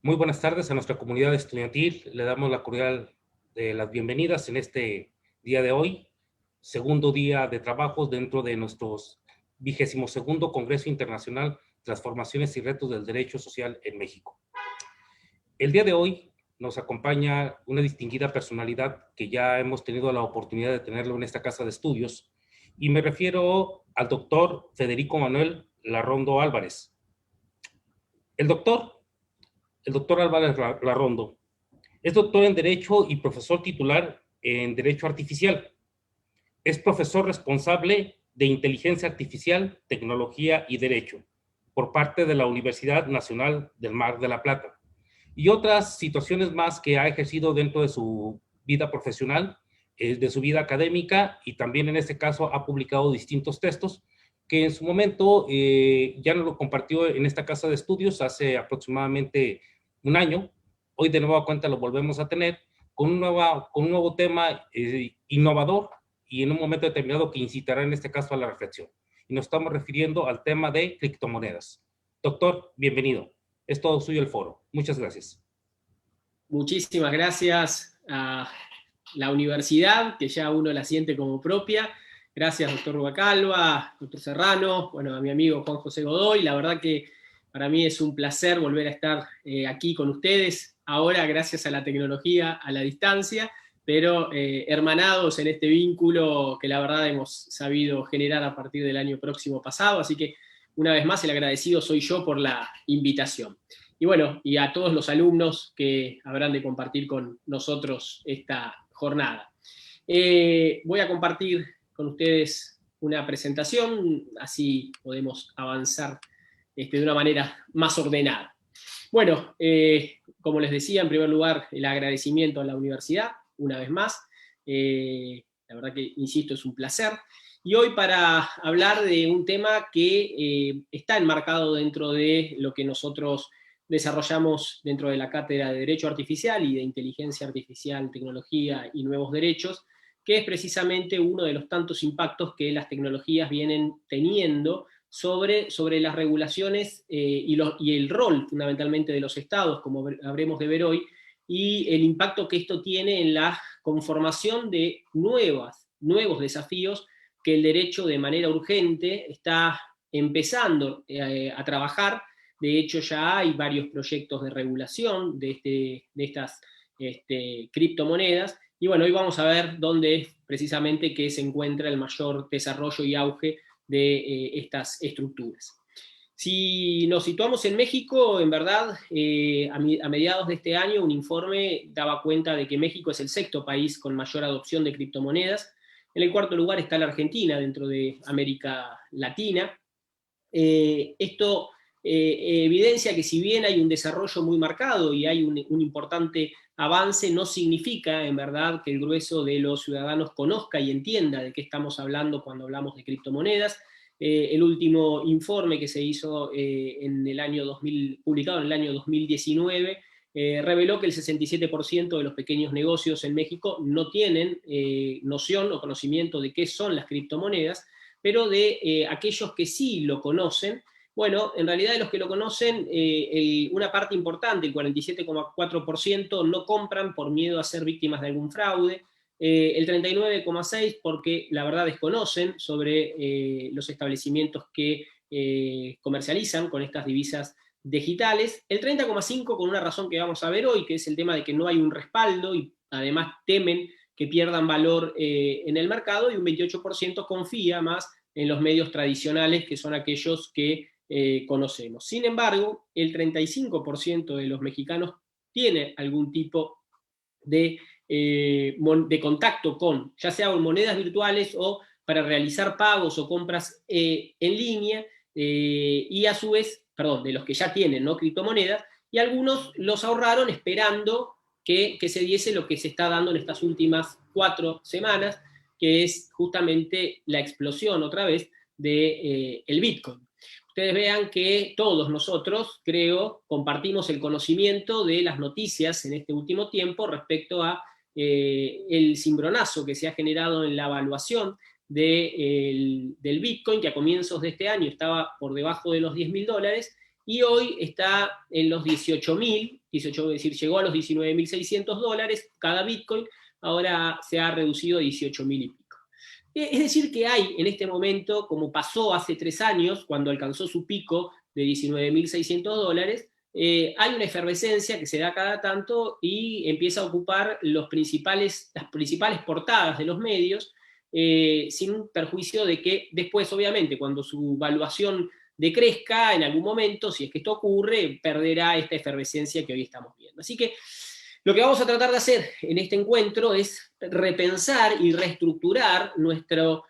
Muy buenas tardes a nuestra comunidad estudiantil. Le damos la cordial de las bienvenidas en este día de hoy, segundo día de trabajos dentro de nuestros 22º Congreso Internacional Transformaciones y Retos del Derecho Social en México. El día de hoy nos acompaña una distinguida personalidad que ya hemos tenido la oportunidad de tenerlo en esta casa de estudios, y me refiero al doctor Federico Manuel Larrondo Álvarez. El doctor Álvarez Larrondo es doctor en Derecho y profesor titular en Derecho Artificial. Es profesor responsable de Inteligencia Artificial, Tecnología y Derecho por parte de la Universidad Nacional del Mar de la Plata, y otras situaciones más que ha ejercido dentro de su vida profesional, de su vida académica, y también en este caso ha publicado distintos textos que en su momento ya nos lo compartió en esta casa de estudios hace aproximadamente un año. Hoy de nueva cuenta lo volvemos a tener con un nuevo tema innovador y en un momento determinado que incitará en este caso a la reflexión. Y nos estamos refiriendo al tema de criptomonedas. Doctor, bienvenido. Es todo suyo el foro. Muchas gracias. Muchísimas gracias a la universidad, que ya uno la siente como propia. Gracias, doctor Rubalcaba, doctor Serrano, bueno, a mi amigo Juan José Godoy. La verdad que para mí es un placer volver a estar aquí con ustedes, ahora gracias a la tecnología, a la distancia, pero hermanados en este vínculo que la verdad hemos sabido generar a partir del año próximo pasado. Así que una vez más el agradecido soy yo por la invitación. Y bueno, y a todos los alumnos que habrán de compartir con nosotros esta jornada. Voy a compartir con ustedes una presentación, así podemos avanzar de una manera más ordenada. Bueno, como les decía, en primer lugar, el agradecimiento a la universidad, una vez más. La verdad que, insisto, es un placer. Y hoy para hablar de un tema que está enmarcado dentro de lo que nosotros desarrollamos dentro de la Cátedra de Derecho Artificial y de Inteligencia Artificial, Tecnología y Nuevos Derechos, que es precisamente uno de los tantos impactos que las tecnologías vienen teniendo sobre las regulaciones y el rol fundamentalmente de los estados, como habremos de ver hoy, y el impacto que esto tiene en la conformación de nuevos desafíos que el derecho de manera urgente está empezando a trabajar. De hecho, ya hay varios proyectos de regulación de estas criptomonedas, y bueno, hoy vamos a ver dónde es precisamente que se encuentra el mayor desarrollo y auge de estas estructuras. Si nos situamos en México, en verdad, a mediados de este año, un informe daba cuenta de que México es el sexto país con mayor adopción de criptomonedas. En el cuarto lugar está la Argentina, dentro de América Latina. Esto evidencia que si bien hay un desarrollo muy marcado y hay un importante avance, no significa en verdad que el grueso de los ciudadanos conozca y entienda de qué estamos hablando cuando hablamos de criptomonedas. El último informe que se hizo publicado en el año 2019, reveló que el 67% de los pequeños negocios en México no tienen noción o conocimiento de qué son las criptomonedas, pero de aquellos que sí lo conocen, bueno, en realidad de los que lo conocen, una parte importante, el 47,4%, no compran por miedo a ser víctimas de algún fraude, el 39,6% porque la verdad desconocen sobre los establecimientos que comercializan con estas divisas digitales, el 30,5% con una razón que vamos a ver hoy, que es el tema de que no hay un respaldo y además temen que pierdan valor en el mercado, y un 28% confía más en los medios tradicionales, que son aquellos que conocemos. Sin embargo, el 35% de los mexicanos tiene algún tipo de contacto con, ya sea con monedas virtuales o para realizar pagos o compras en línea, y a su vez, de los que ya tienen, ¿no?, criptomonedas, y algunos los ahorraron esperando que se diese lo que se está dando en estas últimas 4 semanas, que es justamente la explosión otra vez del Bitcoin. Ustedes vean que todos nosotros, creo, compartimos el conocimiento de las noticias en este último tiempo respecto a el cimbronazo que se ha generado en la evaluación del Bitcoin, que a comienzos de este año estaba por debajo de los $10.000, y hoy está en los 18.000, es decir, llegó a los $19.600 cada Bitcoin, ahora se ha reducido a 18.000 y pico. Es decir, que hay en este momento, como pasó hace 3 años, cuando alcanzó su pico de $19.600, hay una efervescencia que se da cada tanto y empieza a ocupar las principales portadas de los medios, sin perjuicio de que después, obviamente, cuando su valuación decrezca en algún momento, si es que esto ocurre, perderá esta efervescencia que hoy estamos viendo. Así que lo que vamos a tratar de hacer en este encuentro es repensar y reestructurar nuestro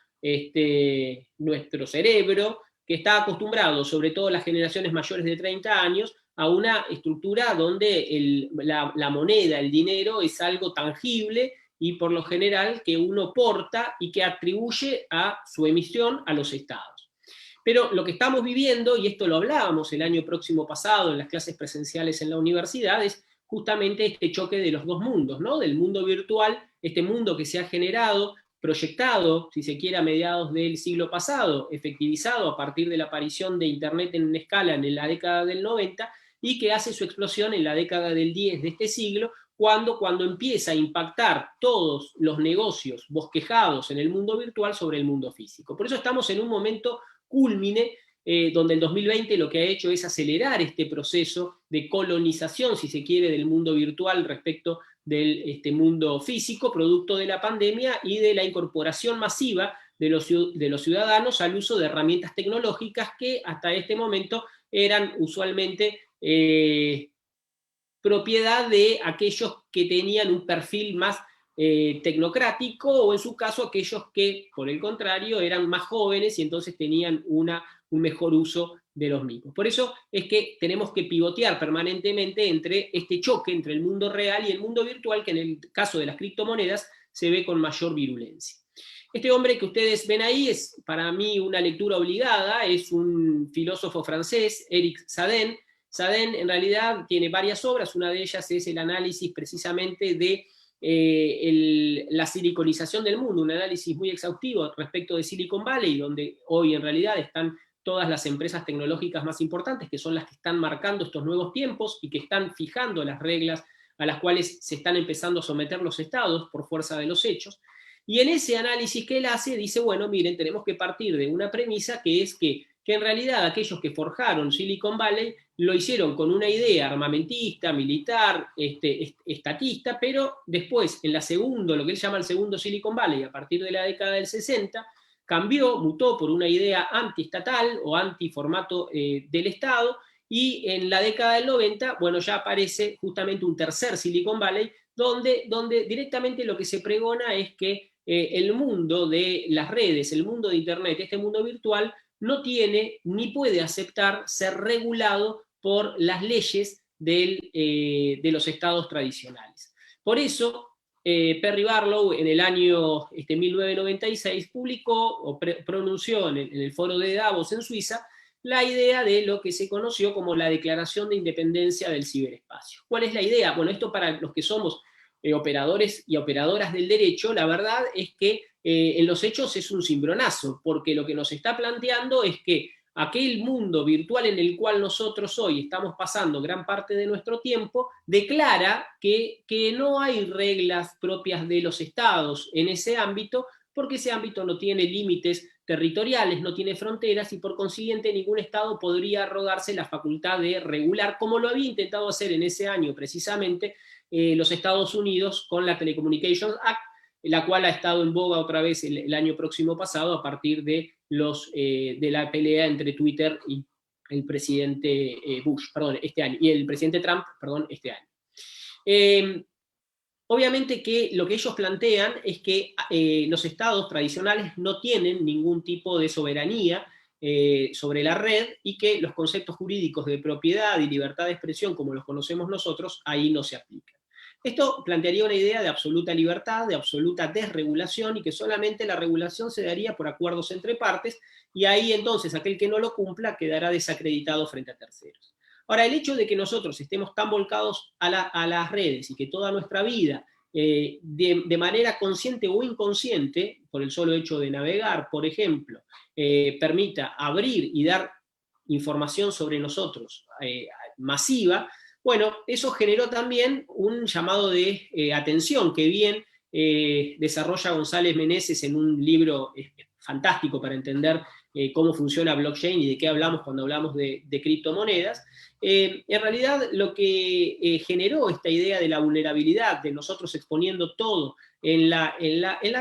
cerebro, que está acostumbrado, sobre todo las generaciones mayores de 30 años, a una estructura donde la moneda, el dinero, es algo tangible y por lo general que uno porta y que atribuye a su emisión a los estados. Pero lo que estamos viviendo, y esto lo hablábamos el año próximo pasado en las clases presenciales en la universidad, es justamente este choque de los dos mundos, ¿no? Del mundo virtual, este mundo que se ha generado, proyectado, si se quiere, a mediados del siglo pasado, efectivizado a partir de la aparición de Internet en escala en la década del 90, y que hace su explosión en la década del 10 de este siglo, cuando empieza a impactar todos los negocios bosquejados en el mundo virtual sobre el mundo físico. Por eso estamos en un momento cúlmine, donde el 2020 lo que ha hecho es acelerar este proceso de colonización, si se quiere, del mundo virtual respecto del mundo físico, producto de la pandemia y de la incorporación masiva de los ciudadanos al uso de herramientas tecnológicas que hasta este momento eran usualmente propiedad de aquellos que tenían un perfil más tecnocrático, o en su caso aquellos que, por el contrario, eran más jóvenes y entonces tenían un mejor uso de los mismos. Por eso es que tenemos que pivotear permanentemente entre este choque entre el mundo real y el mundo virtual, que en el caso de las criptomonedas se ve con mayor virulencia. Este hombre que ustedes ven ahí es para mí una lectura obligada, es un filósofo francés, Éric Zadin. Zadin en realidad tiene varias obras, una de ellas es el análisis precisamente de la siliconización del mundo, un análisis muy exhaustivo respecto de Silicon Valley, donde hoy en realidad están todas las empresas tecnológicas más importantes, que son las que están marcando estos nuevos tiempos y que están fijando las reglas a las cuales se están empezando a someter los estados por fuerza de los hechos. Y en ese análisis que él hace, dice, bueno, miren, tenemos que partir de una premisa que es que en realidad aquellos que forjaron Silicon Valley lo hicieron con una idea armamentista, militar, estatista, pero después, en lo que él llama el segundo Silicon Valley, a partir de la década del 60, mutó por una idea antiestatal o antiformato del Estado, y en la década del 90, bueno, ya aparece justamente un tercer Silicon Valley, donde directamente lo que se pregona es que el mundo de las redes, el mundo de Internet, este mundo virtual, no tiene ni puede aceptar ser regulado por las leyes de los estados tradicionales. Por eso, Perry Barlow en el año 1996 publicó o pronunció en el foro de Davos en Suiza la idea de lo que se conoció como la Declaración de Independencia del Ciberespacio. ¿Cuál es la idea? Bueno, esto para los que somos operadores y operadoras del derecho, la verdad es que en los hechos es un cimbronazo, porque lo que nos está planteando es que aquel mundo virtual en el cual nosotros hoy estamos pasando gran parte de nuestro tiempo, declara que no hay reglas propias de los estados en ese ámbito, porque ese ámbito no tiene límites territoriales, no tiene fronteras, y por consiguiente ningún estado podría arrogarse la facultad de regular, como lo había intentado hacer en ese año precisamente los Estados Unidos con la Telecommunications Act, la cual ha estado en boga otra vez el año próximo pasado a partir de la pelea entre Twitter y el presidente Bush, perdón, este año, y el presidente Trump, perdón, este año. Obviamente que lo que ellos plantean es que los estados tradicionales no tienen ningún tipo de soberanía sobre la red, y que los conceptos jurídicos de propiedad y libertad de expresión, como los conocemos nosotros, ahí no se aplican. Esto plantearía una idea de absoluta libertad, de absoluta desregulación, y que solamente la regulación se daría por acuerdos entre partes, y ahí entonces aquel que no lo cumpla quedará desacreditado frente a terceros. Ahora, el hecho de que nosotros estemos tan volcados a las redes y que toda nuestra vida, de manera consciente o inconsciente, por el solo hecho de navegar, por ejemplo, permita abrir y dar información sobre nosotros masiva, bueno, eso generó también un llamado de atención que bien desarrolla González Meneses en un libro fantástico para entender cómo funciona blockchain y de qué hablamos cuando hablamos de criptomonedas. En realidad lo que generó esta idea de la vulnerabilidad, de nosotros exponiendo todo en la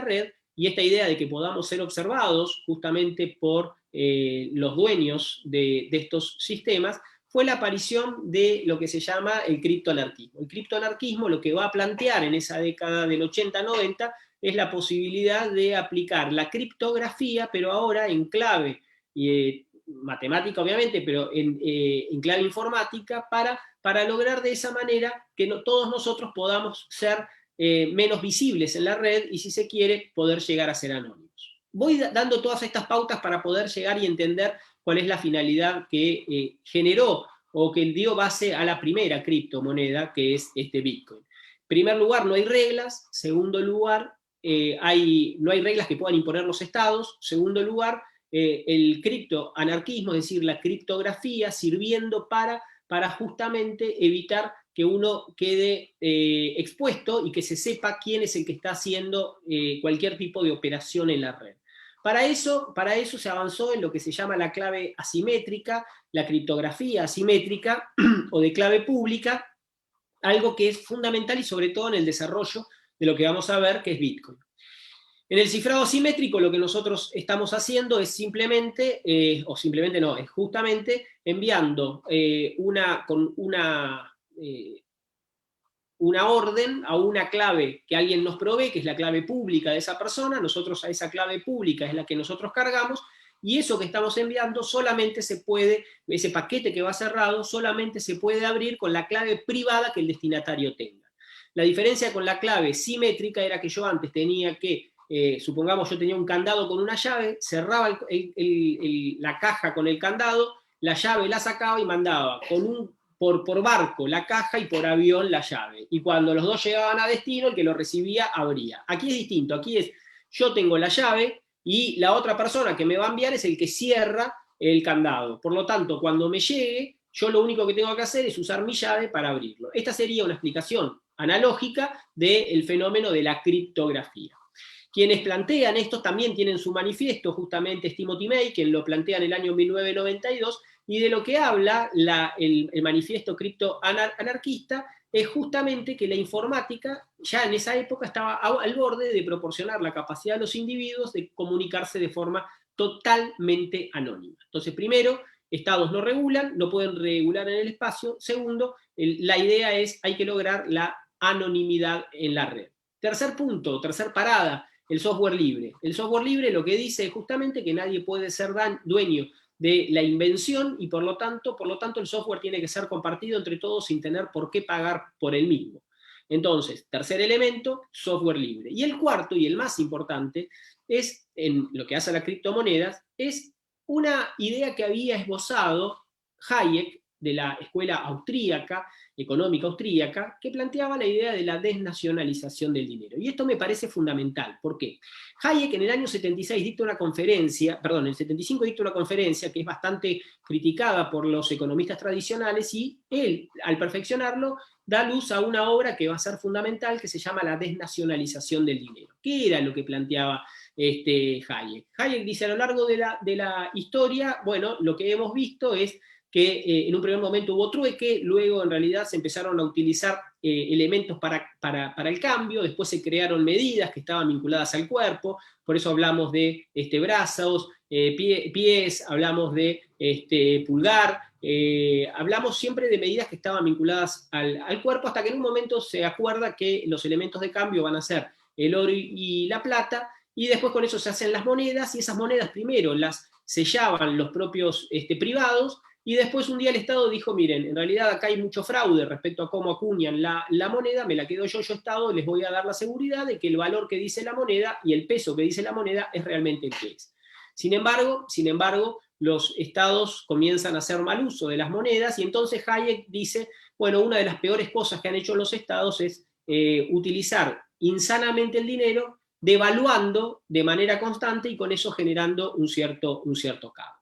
red, y esta idea de que podamos ser observados justamente por los dueños de estos sistemas, fue la aparición de lo que se llama el criptoanarquismo. El criptoanarquismo lo que va a plantear en esa década del 80-90 es la posibilidad de aplicar la criptografía, pero ahora en clave matemática obviamente, pero en clave informática, para lograr de esa manera que todos nosotros podamos ser menos visibles en la red y, si se quiere, poder llegar a ser anónimos. Voy dando todas estas pautas para poder llegar y entender cuál es la finalidad que generó o que dio base a la primera criptomoneda, que es este Bitcoin. En primer lugar, no hay reglas. Segundo lugar, no hay reglas que puedan imponer los estados. Segundo lugar, el criptoanarquismo, es decir, la criptografía, sirviendo para justamente evitar que uno quede expuesto y que se sepa quién es el que está haciendo cualquier tipo de operación en la red. Para eso se avanzó en lo que se llama la clave asimétrica, la criptografía asimétrica o de clave pública, algo que es fundamental y sobre todo en el desarrollo de lo que vamos a ver, que es Bitcoin. En el cifrado asimétrico lo que nosotros estamos haciendo es simplemente, es justamente enviando una orden a una clave que alguien nos provee, que es la clave pública de esa persona. Nosotros a esa clave pública es la que nosotros cargamos, y eso que estamos enviando solamente se puede, ese paquete que va cerrado, solamente se puede abrir con la clave privada que el destinatario tenga. La diferencia con la clave simétrica era que yo antes tenía que, supongamos yo tenía un candado con una llave, cerraba la caja con el candado, la llave la sacaba y mandaba por barco la caja y por avión la llave. Y cuando los dos llegaban a destino, el que lo recibía abría. Aquí es distinto, aquí es, yo tengo la llave y la otra persona que me va a enviar es el que cierra el candado. Por lo tanto, cuando me llegue, yo lo único que tengo que hacer es usar mi llave para abrirlo. Esta sería una explicación analógica del fenómeno de la criptografía. Quienes plantean esto también tienen su manifiesto, justamente Timothy May, quien lo plantea en el año 1992, y de lo que habla el manifiesto criptoanarquista es justamente que la informática ya en esa época estaba al borde de proporcionar la capacidad de los individuos de comunicarse de forma totalmente anónima. Entonces, primero, estados no regulan, no pueden regular en el espacio. Segundo, la idea es, hay que lograr la anonimidad en la red. Tercer punto, tercer parada, el software libre. El software libre lo que dice es justamente que nadie puede ser dueño de la invención, y por lo tanto el software tiene que ser compartido entre todos sin tener por qué pagar por el mismo. Entonces, tercer elemento, software libre. Y el cuarto, y el más importante, es, en lo que hace a las criptomonedas, es una idea que había esbozado Hayek, de la escuela austríaca, económica austríaca, que planteaba la idea de la desnacionalización del dinero. Y esto me parece fundamental. ¿Por qué? Hayek en el año 76 dicta una conferencia, perdón, en el 75 dicta una conferencia que es bastante criticada por los economistas tradicionales, y él, al perfeccionarlo, da luz a una obra que va a ser fundamental, que se llama La desnacionalización del dinero. ¿Qué era lo que planteaba Hayek? Hayek dice, a lo largo de la historia, bueno, lo que hemos visto es que en un primer momento hubo trueque, luego en realidad se empezaron a utilizar elementos para el cambio, después se crearon medidas que estaban vinculadas al cuerpo, por eso hablamos de brazos, pies, hablamos de pulgar, hablamos siempre de medidas que estaban vinculadas al cuerpo, hasta que en un momento se acuerda que los elementos de cambio van a ser el oro y la plata, y después con eso se hacen las monedas, y esas monedas primero las sellaban los propios privados, y después un día el Estado dijo, miren, en realidad acá hay mucho fraude respecto a cómo acuñan la moneda, me la quedo yo Estado, les voy a dar la seguridad de que el valor que dice la moneda y el peso que dice la moneda es realmente el que es. Sin embargo, los estados comienzan a hacer mal uso de las monedas, y entonces Hayek dice, bueno, una de las peores cosas que han hecho los estados es utilizar insanamente el dinero, devaluando de manera constante y con eso generando un cierto caos.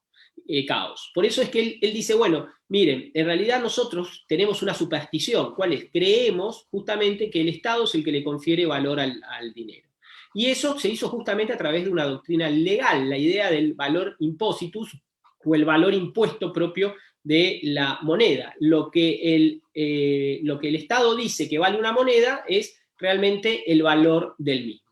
caos. Por eso es que él dice, bueno, miren, en realidad nosotros tenemos una superstición. ¿Cuál es? Creemos justamente que el Estado es el que le confiere valor al dinero. Y eso se hizo justamente a través de una doctrina legal, la idea del valor impositus, o el valor impuesto propio de la moneda. Lo que el Estado dice que vale una moneda es realmente el valor del mismo.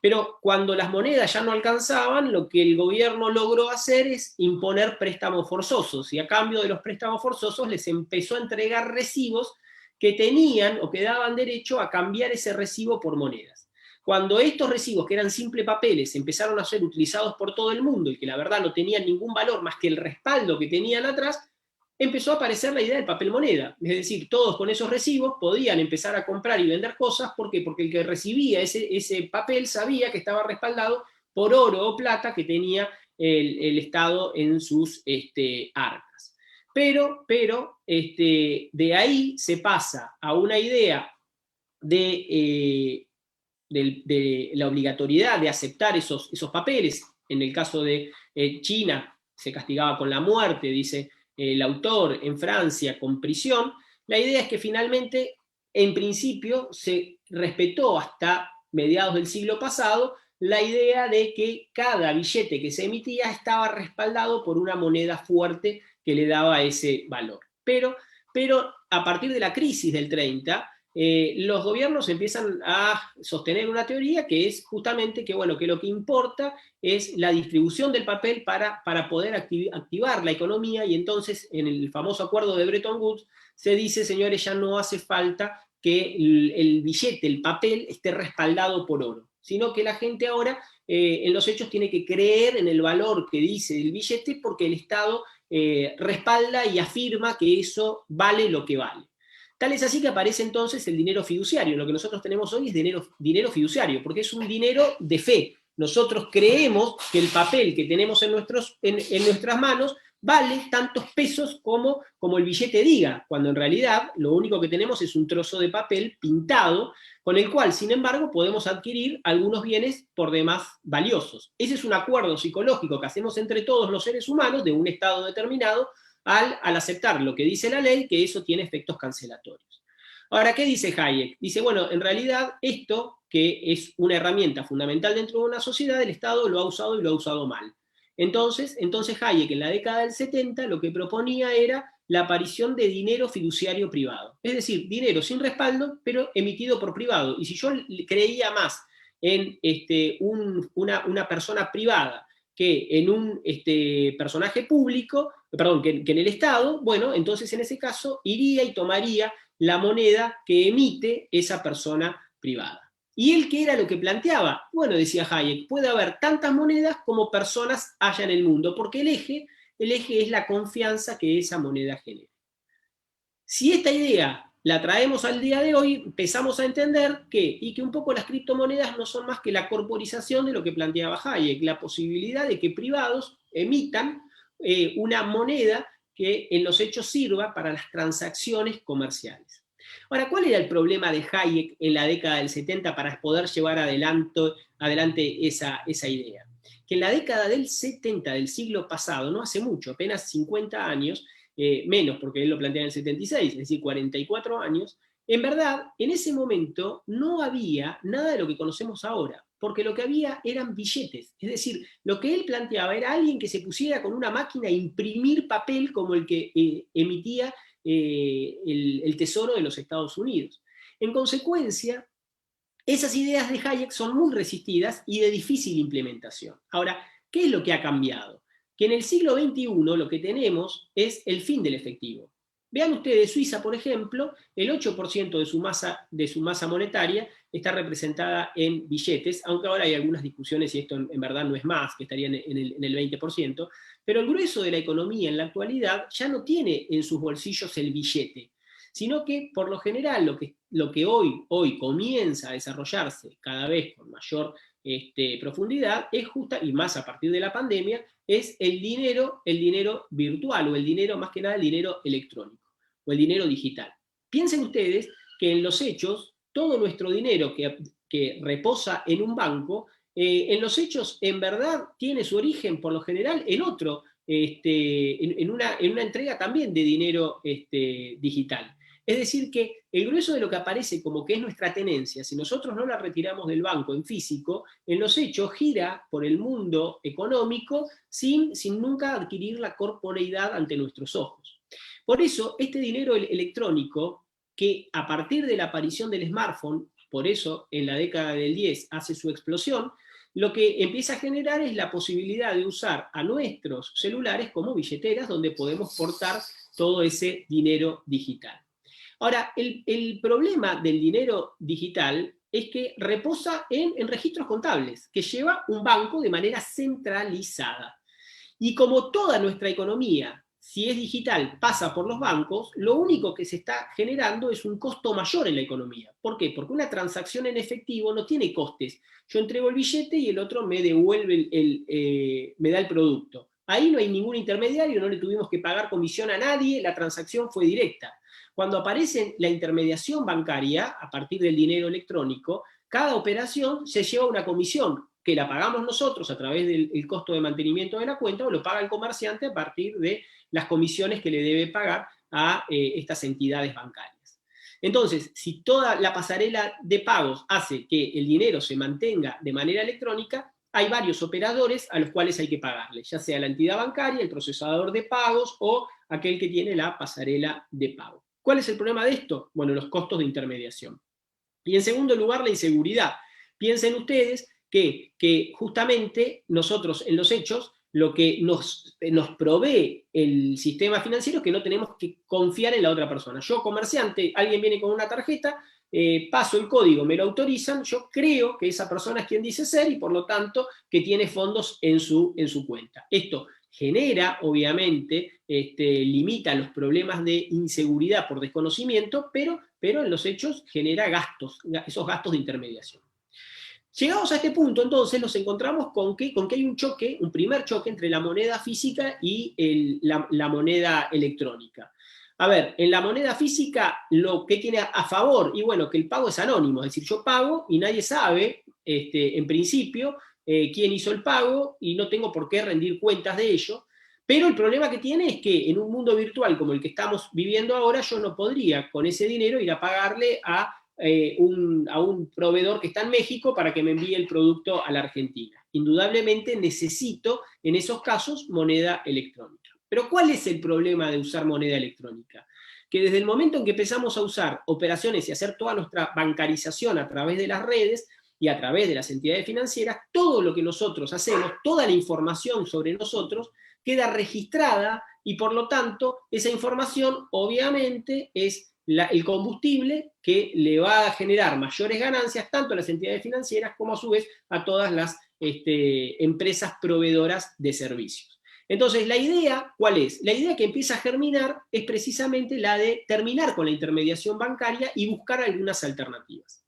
Pero cuando las monedas ya no alcanzaban, lo que el gobierno logró hacer es imponer préstamos forzosos, y a cambio de los préstamos forzosos les empezó a entregar recibos que tenían o que daban derecho a cambiar ese recibo por monedas. Cuando estos recibos, que eran simples papeles, empezaron a ser utilizados por todo el mundo y que la verdad no tenían ningún valor más que el respaldo que tenían atrás, empezó a aparecer la idea del papel moneda. Es decir, todos con esos recibos podían empezar a comprar y vender cosas. ¿Por qué? Porque el que recibía ese papel sabía que estaba respaldado por oro o plata que tenía el Estado en sus arcas. Pero de ahí se pasa a una idea de la obligatoriedad de aceptar esos papeles. En el caso de China se castigaba con la muerte, dice el autor, en Francia con prisión. La idea es que finalmente, en principio, se respetó hasta mediados del siglo pasado la idea de que cada billete que se emitía estaba respaldado por una moneda fuerte que le daba ese valor. Pero a partir de la crisis del 30, los gobiernos empiezan a sostener una teoría que es justamente que, bueno, que lo que importa es la distribución del papel para poder activar la economía, y entonces en el famoso acuerdo de Bretton Woods se dice, señores, ya no hace falta que el billete, el papel, esté respaldado por oro, sino que la gente ahora en los hechos tiene que creer en el valor que dice el billete, porque el Estado respalda y afirma que eso vale lo que vale. Tal es así que aparece entonces el dinero fiduciario. Lo que nosotros tenemos hoy es dinero fiduciario, porque es un dinero de fe. Nosotros creemos que el papel que tenemos en nuestras manos vale tantos pesos como el billete diga, cuando en realidad lo único que tenemos es un trozo de papel pintado, con el cual, sin embargo, podemos adquirir algunos bienes por demás valiosos. Ese es un acuerdo psicológico que hacemos entre todos los seres humanos de un estado determinado, al aceptar lo que dice la ley, que eso tiene efectos cancelatorios. Ahora, ¿qué dice Hayek? Dice, bueno, en realidad esto, que es una herramienta fundamental dentro de una sociedad, el Estado lo ha usado y lo ha usado mal. Entonces Hayek, en la década del 70, lo que proponía era la aparición de dinero fiduciario privado. Es decir, dinero sin respaldo, pero emitido por privado. Y si yo creía más en una persona privada que en un personaje público, perdón, que en el Estado, bueno, entonces en ese caso iría y tomaría la moneda que emite esa persona privada. ¿Y él qué era lo que planteaba? Bueno, decía Hayek, puede haber tantas monedas como personas haya en el mundo, porque el eje es la confianza que esa moneda genera. Si esta idea la traemos al día de hoy, empezamos a entender que un poco las criptomonedas no son más que la corporización de lo que planteaba Hayek, la posibilidad de que privados emitan una moneda que en los hechos sirva para las transacciones comerciales. Ahora, ¿cuál era el problema de Hayek en la década del 70 para poder llevar adelante esa idea? Que en la década del 70 del siglo pasado, no hace mucho, apenas 50 años, menos porque él lo plantea en el 76, es decir, 44 años, en verdad, en ese momento no había nada de lo que conocemos ahora, porque lo que había eran billetes. Es decir, lo que él planteaba era alguien que se pusiera con una máquina a imprimir papel como el que emitía el Tesoro de los Estados Unidos. En consecuencia, esas ideas de Hayek son muy resistidas y de difícil implementación. Ahora, ¿qué es lo que ha cambiado? Que en el siglo XXI lo que tenemos es el fin del efectivo. Vean ustedes, Suiza, por ejemplo, el 8% de su masa monetaria está representada en billetes, aunque ahora hay algunas discusiones si esto en verdad no es más, que estaría en el 20%, pero el grueso de la economía en la actualidad ya no tiene en sus bolsillos el billete, sino que por lo general lo que hoy comienza a desarrollarse cada vez con mayor profundidad es justa, y más a partir de la pandemia, es el dinero virtual, o el dinero, más que nada el dinero electrónico, o el dinero digital. Piensen ustedes que en los hechos, todo nuestro dinero que reposa en un banco, en los hechos, en verdad, tiene su origen, por lo general, en otro en una entrega también de dinero digital. Es decir, que el grueso de lo que aparece como que es nuestra tenencia, si nosotros no la retiramos del banco en físico, en los hechos gira por el mundo económico sin nunca adquirir la corporeidad ante nuestros ojos. Por eso, este dinero electrónico, que a partir de la aparición del smartphone, por eso en la década del 10 hace su explosión, lo que empieza a generar es la posibilidad de usar a nuestros celulares como billeteras donde podemos portar todo ese dinero digital. Ahora, el problema del dinero digital es que reposa en registros contables, que lleva un banco de manera centralizada. Y como toda nuestra economía, si es digital, pasa por los bancos, lo único que se está generando es un costo mayor en la economía. ¿Por qué? Porque una transacción en efectivo no tiene costes. Yo entrego el billete y el otro me devuelve, me da el producto. Ahí no hay ningún intermediario, no le tuvimos que pagar comisión a nadie, la transacción fue directa. Cuando aparece la intermediación bancaria, a partir del dinero electrónico, cada operación se lleva una comisión, que la pagamos nosotros a través del costo de mantenimiento de la cuenta, o lo paga el comerciante a partir de las comisiones que le debe pagar a estas entidades bancarias. Entonces, si toda la pasarela de pagos hace que el dinero se mantenga de manera electrónica, hay varios operadores a los cuales hay que pagarle, ya sea la entidad bancaria, el procesador de pagos o aquel que tiene la pasarela de pago. ¿Cuál es el problema de esto? Bueno, los costos de intermediación. Y en segundo lugar, la inseguridad. Piensen ustedes que justamente nosotros en los hechos lo que nos provee el sistema financiero es que no tenemos que confiar en la otra persona. Yo, comerciante, alguien viene con una tarjeta, paso el código, me lo autorizan, yo creo que esa persona es quien dice ser y por lo tanto que tiene fondos en su cuenta. Esto genera, obviamente, limita los problemas de inseguridad por desconocimiento, pero en los hechos genera gastos, esos gastos de intermediación. Llegados a este punto, entonces, nos encontramos con que hay un choque, un primer choque entre la moneda física y la moneda electrónica. A ver, en la moneda física, lo que tiene a favor, y bueno, que el pago es anónimo, es decir, yo pago y nadie sabe, en principio, quién hizo el pago y no tengo por qué rendir cuentas de ello. Pero el problema que tiene es que en un mundo virtual como el que estamos viviendo ahora, yo no podría con ese dinero ir a pagarle a un proveedor que está en México para que me envíe el producto a la Argentina. Indudablemente necesito, en esos casos, moneda electrónica. Pero ¿cuál es el problema de usar moneda electrónica? Que desde el momento en que empezamos a usar operaciones y hacer toda nuestra bancarización a través de las redes y a través de las entidades financieras, todo lo que nosotros hacemos, toda la información sobre nosotros, queda registrada y por lo tanto esa información obviamente es el combustible que le va a generar mayores ganancias tanto a las entidades financieras como a su vez a todas las empresas proveedoras de servicios. Entonces, ¿la idea cuál es? La idea que empieza a germinar es precisamente la de terminar con la intermediación bancaria y buscar algunas alternativas.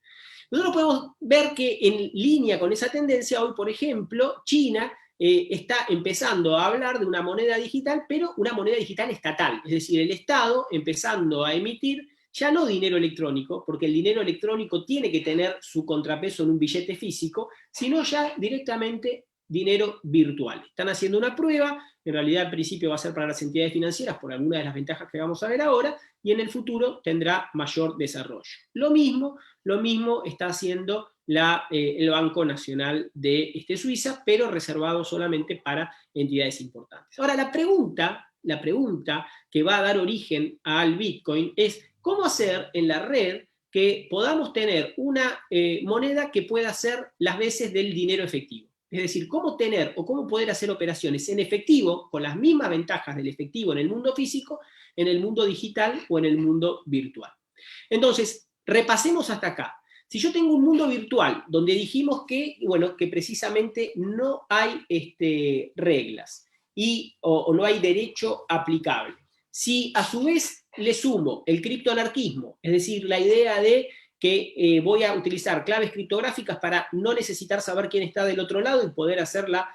Nosotros podemos ver que en línea con esa tendencia, hoy, por ejemplo, China está empezando a hablar de una moneda digital, pero una moneda digital estatal, es decir, el Estado empezando a emitir ya no dinero electrónico, porque el dinero electrónico tiene que tener su contrapeso en un billete físico, sino ya directamente dinero virtual. Están haciendo una prueba, en realidad al principio va a ser para las entidades financieras por alguna de las ventajas que vamos a ver ahora, y en el futuro tendrá mayor desarrollo. Lo mismo está haciendo el Banco Nacional de Suiza, pero reservado solamente para entidades importantes. Ahora, la pregunta que va a dar origen al Bitcoin es cómo hacer en la red que podamos tener una moneda que pueda hacer las veces del dinero efectivo. Es decir, cómo tener o cómo poder hacer operaciones en efectivo con las mismas ventajas del efectivo en el mundo físico, en el mundo digital o en el mundo virtual. Entonces, repasemos hasta acá. Si yo tengo un mundo virtual donde dijimos que precisamente no hay reglas o no hay derecho aplicable, si a su vez le sumo el criptoanarquismo, es decir, la idea de que voy a utilizar claves criptográficas para no necesitar saber quién está del otro lado y poder hacer la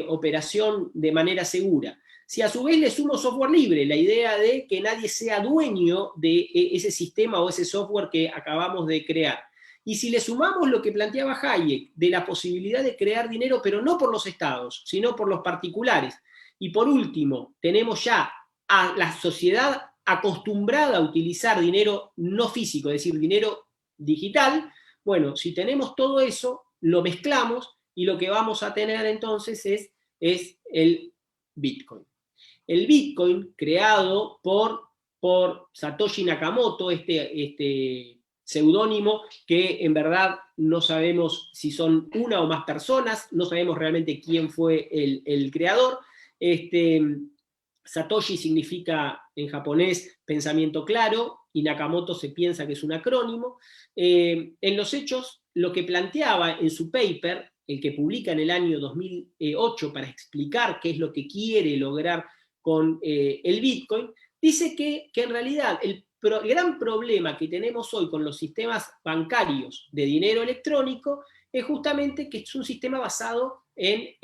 operación de manera segura. Si a su vez le sumo software libre, la idea de que nadie sea dueño de ese sistema o ese software que acabamos de crear. Y si le sumamos lo que planteaba Hayek, de la posibilidad de crear dinero, pero no por los estados, sino por los particulares, Y por último, tenemos ya a la sociedad acostumbrada a utilizar dinero no físico, es decir, dinero digital. Bueno, si tenemos todo eso, lo mezclamos y lo que vamos a tener entonces es el Bitcoin. El Bitcoin, creado por Satoshi Nakamoto, este seudónimo que en verdad no sabemos si son una o más personas, no sabemos realmente quién fue el creador. Satoshi significa en japonés pensamiento claro, y Nakamoto se piensa que es un acrónimo. En los hechos, lo que planteaba en su paper, el que publica en el año 2008 para explicar qué es lo que quiere lograr con el Bitcoin, dice que en realidad el gran problema que tenemos hoy con los sistemas bancarios de dinero electrónico es justamente que es un sistema basado en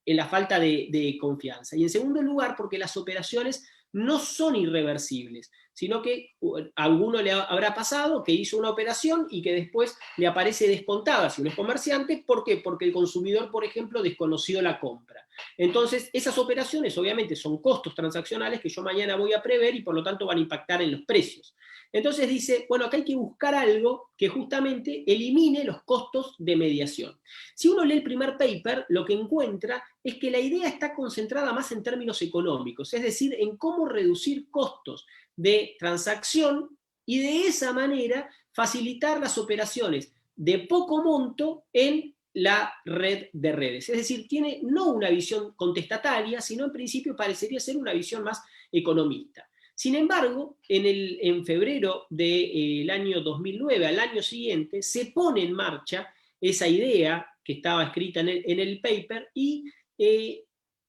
la falta de confianza. Y en segundo lugar, porque las operaciones no son irreversibles, sino que a alguno le habrá pasado que hizo una operación y que después le aparece descontada si uno es comerciante. ¿Por qué? Porque el consumidor, por ejemplo, desconoció la compra. Entonces, esas operaciones obviamente son costos transaccionales que yo mañana voy a prever y por lo tanto van a impactar en los precios. Entonces dice, bueno, acá hay que buscar algo que justamente elimine los costos de mediación. Si uno lee el primer paper, lo que encuentra es que la idea está concentrada más en términos económicos, es decir, en cómo reducir costos de transacción y de esa manera facilitar las operaciones de poco monto en la red de redes. Es decir, tiene no una visión contestataria, sino en principio parecería ser una visión más economista. Sin embargo, en febrero del año 2009, al año siguiente, se pone en marcha esa idea que estaba escrita en el paper y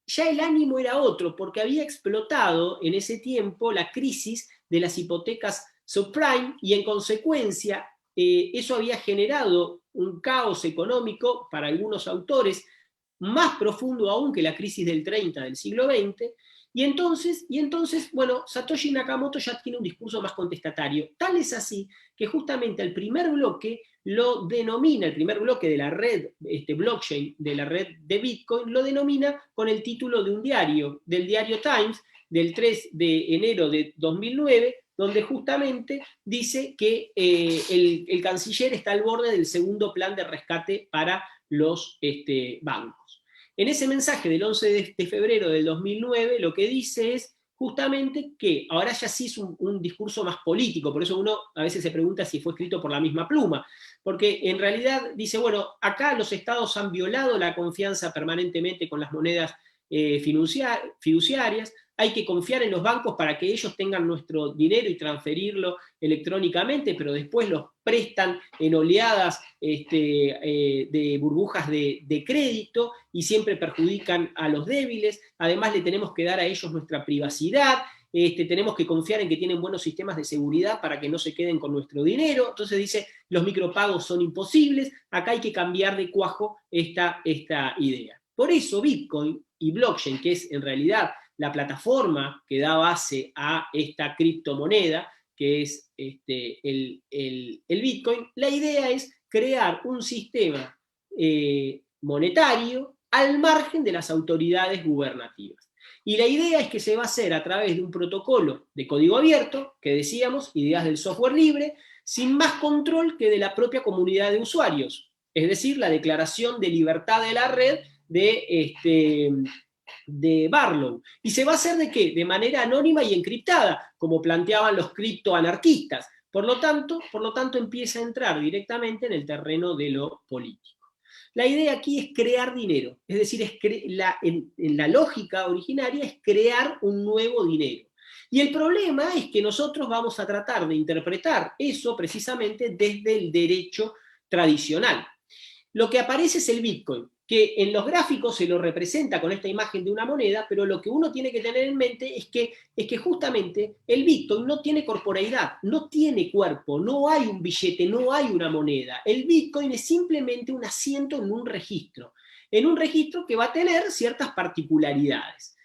ya el ánimo era otro, porque había explotado en ese tiempo la crisis de las hipotecas subprime y en consecuencia eso había generado un caos económico para algunos autores más profundo aún que la crisis del 30 del siglo XX. Y entonces, bueno, Satoshi Nakamoto ya tiene un discurso más contestatario. Tal es así que justamente el primer bloque lo denomina, el primer bloque de la red blockchain, de la red de Bitcoin, lo denomina con el título de un diario, del diario Times, del 3 de enero de 2009, donde justamente dice que el canciller está al borde del segundo plan de rescate para los bancos. En ese mensaje del 11 de febrero del 2009 lo que dice es justamente que ahora ya sí es un discurso más político, por eso uno a veces se pregunta si fue escrito por la misma pluma, porque en realidad dice, bueno, acá los estados han violado la confianza permanentemente con las monedas fiduciarias, hay que confiar en los bancos para que ellos tengan nuestro dinero y transferirlo electrónicamente, pero después los prestan en oleadas de burbujas de crédito y siempre perjudican a los débiles. Además, le tenemos que dar a ellos nuestra privacidad. Tenemos que confiar en que tienen buenos sistemas de seguridad para que no se queden con nuestro dinero. Entonces dice, los micropagos son imposibles, acá hay que cambiar de cuajo esta idea. Por eso Bitcoin y blockchain, que es en realidad la plataforma que da base a esta criptomoneda, que es el Bitcoin, la idea es crear un sistema monetario al margen de las autoridades gubernativas. Y la idea es que se va a hacer a través de un protocolo de código abierto, que decíamos, ideas del software libre, sin más control que de la propia comunidad de usuarios. Es decir, la declaración de libertad de la red de Barlow. ¿Y se va a hacer de qué? De manera anónima y encriptada, como planteaban los criptoanarquistas. Por lo tanto, empieza a entrar directamente en el terreno de lo político. La idea aquí es crear dinero, es decir, en la lógica originaria es crear un nuevo dinero. Y el problema es que nosotros vamos a tratar de interpretar eso precisamente desde el derecho tradicional. Lo que aparece es el Bitcoin, que en los gráficos se lo representa con esta imagen de una moneda, pero lo que uno tiene que tener en mente es que justamente el Bitcoin no tiene corporeidad, no tiene cuerpo, no hay un billete, no hay una moneda. El Bitcoin es simplemente un asiento en un registro que va a tener ciertas particularidades.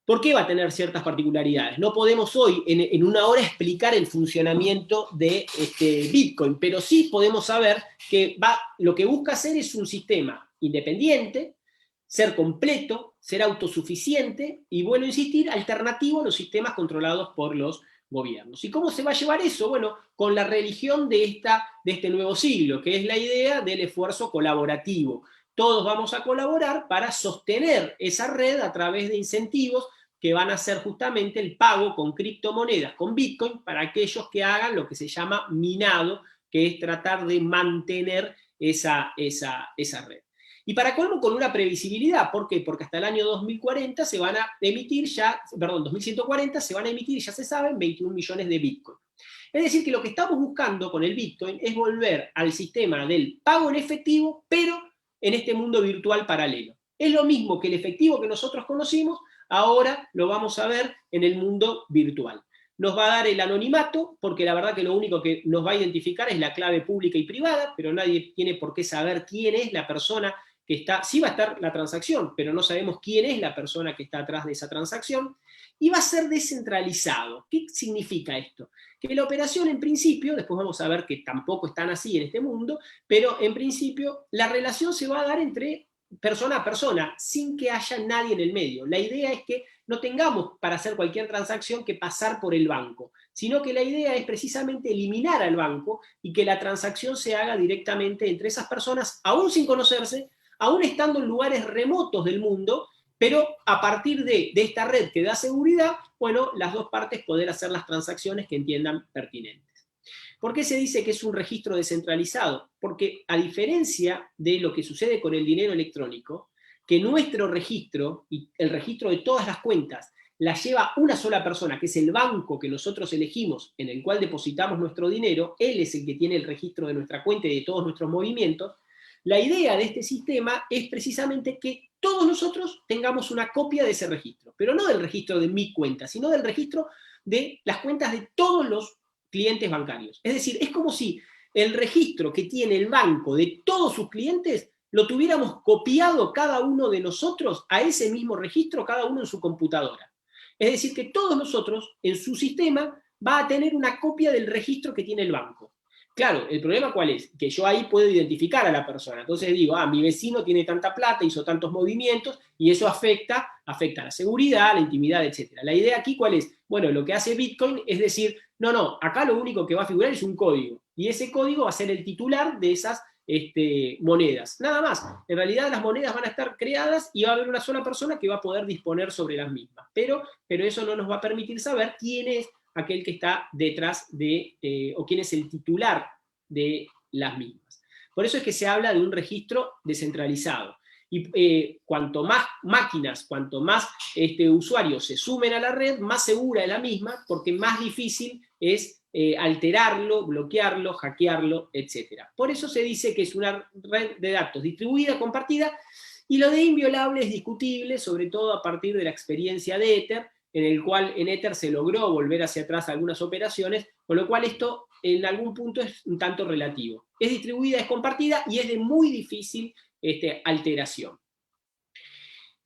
¿Por qué va a tener ciertas particularidades? No podemos hoy en una hora explicar el funcionamiento de Bitcoin, pero sí podemos saber que lo que busca hacer es un sistema independiente, ser completo, ser autosuficiente y, bueno, insistir, alternativo a los sistemas controlados por los gobiernos. ¿Y cómo se va a llevar eso? Bueno, con la religión de este nuevo siglo, que es la idea del esfuerzo colaborativo. Todos vamos a colaborar para sostener esa red a través de incentivos que van a ser justamente el pago con criptomonedas, con Bitcoin, para aquellos que hagan lo que se llama minado, que es tratar de mantener esa red. Y para colmo, con una previsibilidad. ¿Por qué? Porque hasta el año 2040 se van a emitir ya, perdón, 2140 se van a emitir, ya se saben, 21 millones de Bitcoin. Es decir, que lo que estamos buscando con el Bitcoin es volver al sistema del pago en efectivo, pero en este mundo virtual paralelo. Es lo mismo que el efectivo que nosotros conocimos, ahora lo vamos a ver en el mundo virtual. Nos va a dar el anonimato, porque la verdad que lo único que nos va a identificar es la clave pública y privada, pero nadie tiene por qué saber quién es la persona que está. Sí va a estar la transacción, pero no sabemos quién es la persona que está atrás de esa transacción, y va a ser descentralizado. ¿Qué significa esto? Que la operación en principio, después vamos a ver que tampoco están así en este mundo, pero en principio la relación se va a dar entre persona a persona, sin que haya nadie en el medio. La idea es que no tengamos para hacer cualquier transacción que pasar por el banco, sino que la idea es precisamente eliminar al banco y que la transacción se haga directamente entre esas personas, aún sin conocerse, aún estando en lugares remotos del mundo, pero a partir de esta red que da seguridad, bueno, las dos partes poder hacer las transacciones que entiendan pertinentes. ¿Por qué se dice que es un registro descentralizado? Porque a diferencia de lo que sucede con el dinero electrónico, que nuestro registro y el registro de todas las cuentas la lleva una sola persona, que es el banco que nosotros elegimos, en el cual depositamos nuestro dinero, él es el que tiene el registro de nuestra cuenta y de todos nuestros movimientos. La idea de este sistema es precisamente que todos nosotros tengamos una copia de ese registro, pero no del registro de mi cuenta, sino del registro de las cuentas de todos los clientes bancarios. Es decir, es como si el registro que tiene el banco de todos sus clientes lo tuviéramos copiado cada uno de nosotros a ese mismo registro, cada uno en su computadora. Es decir, que todos nosotros en su sistema va a tener una copia del registro que tiene el banco. Claro, el problema ¿cuál es? Que yo ahí puedo identificar a la persona. Entonces digo, mi vecino tiene tanta plata, hizo tantos movimientos, y eso afecta a la seguridad, a la intimidad, etc. La idea aquí ¿cuál es? Bueno, lo que hace Bitcoin es decir, no, acá lo único que va a figurar es un código, y ese código va a ser el titular de esas monedas. Nada más. En realidad las monedas van a estar creadas y va a haber una sola persona que va a poder disponer sobre las mismas. Pero eso no nos va a permitir saber quién es aquel que está detrás o quién es el titular de las mismas. Por eso es que se habla de un registro descentralizado. Y cuanto más máquinas, cuanto más usuarios se sumen a la red, más segura es la misma, porque más difícil es alterarlo, bloquearlo, hackearlo, etc. Por eso se dice que es una red de datos distribuida, compartida, y lo de inviolable es discutible, sobre todo a partir de la experiencia de Ether, en el cual en Ether se logró volver hacia atrás algunas operaciones, con lo cual esto en algún punto es un tanto relativo. Es distribuida, es compartida y es de muy difícil alteración.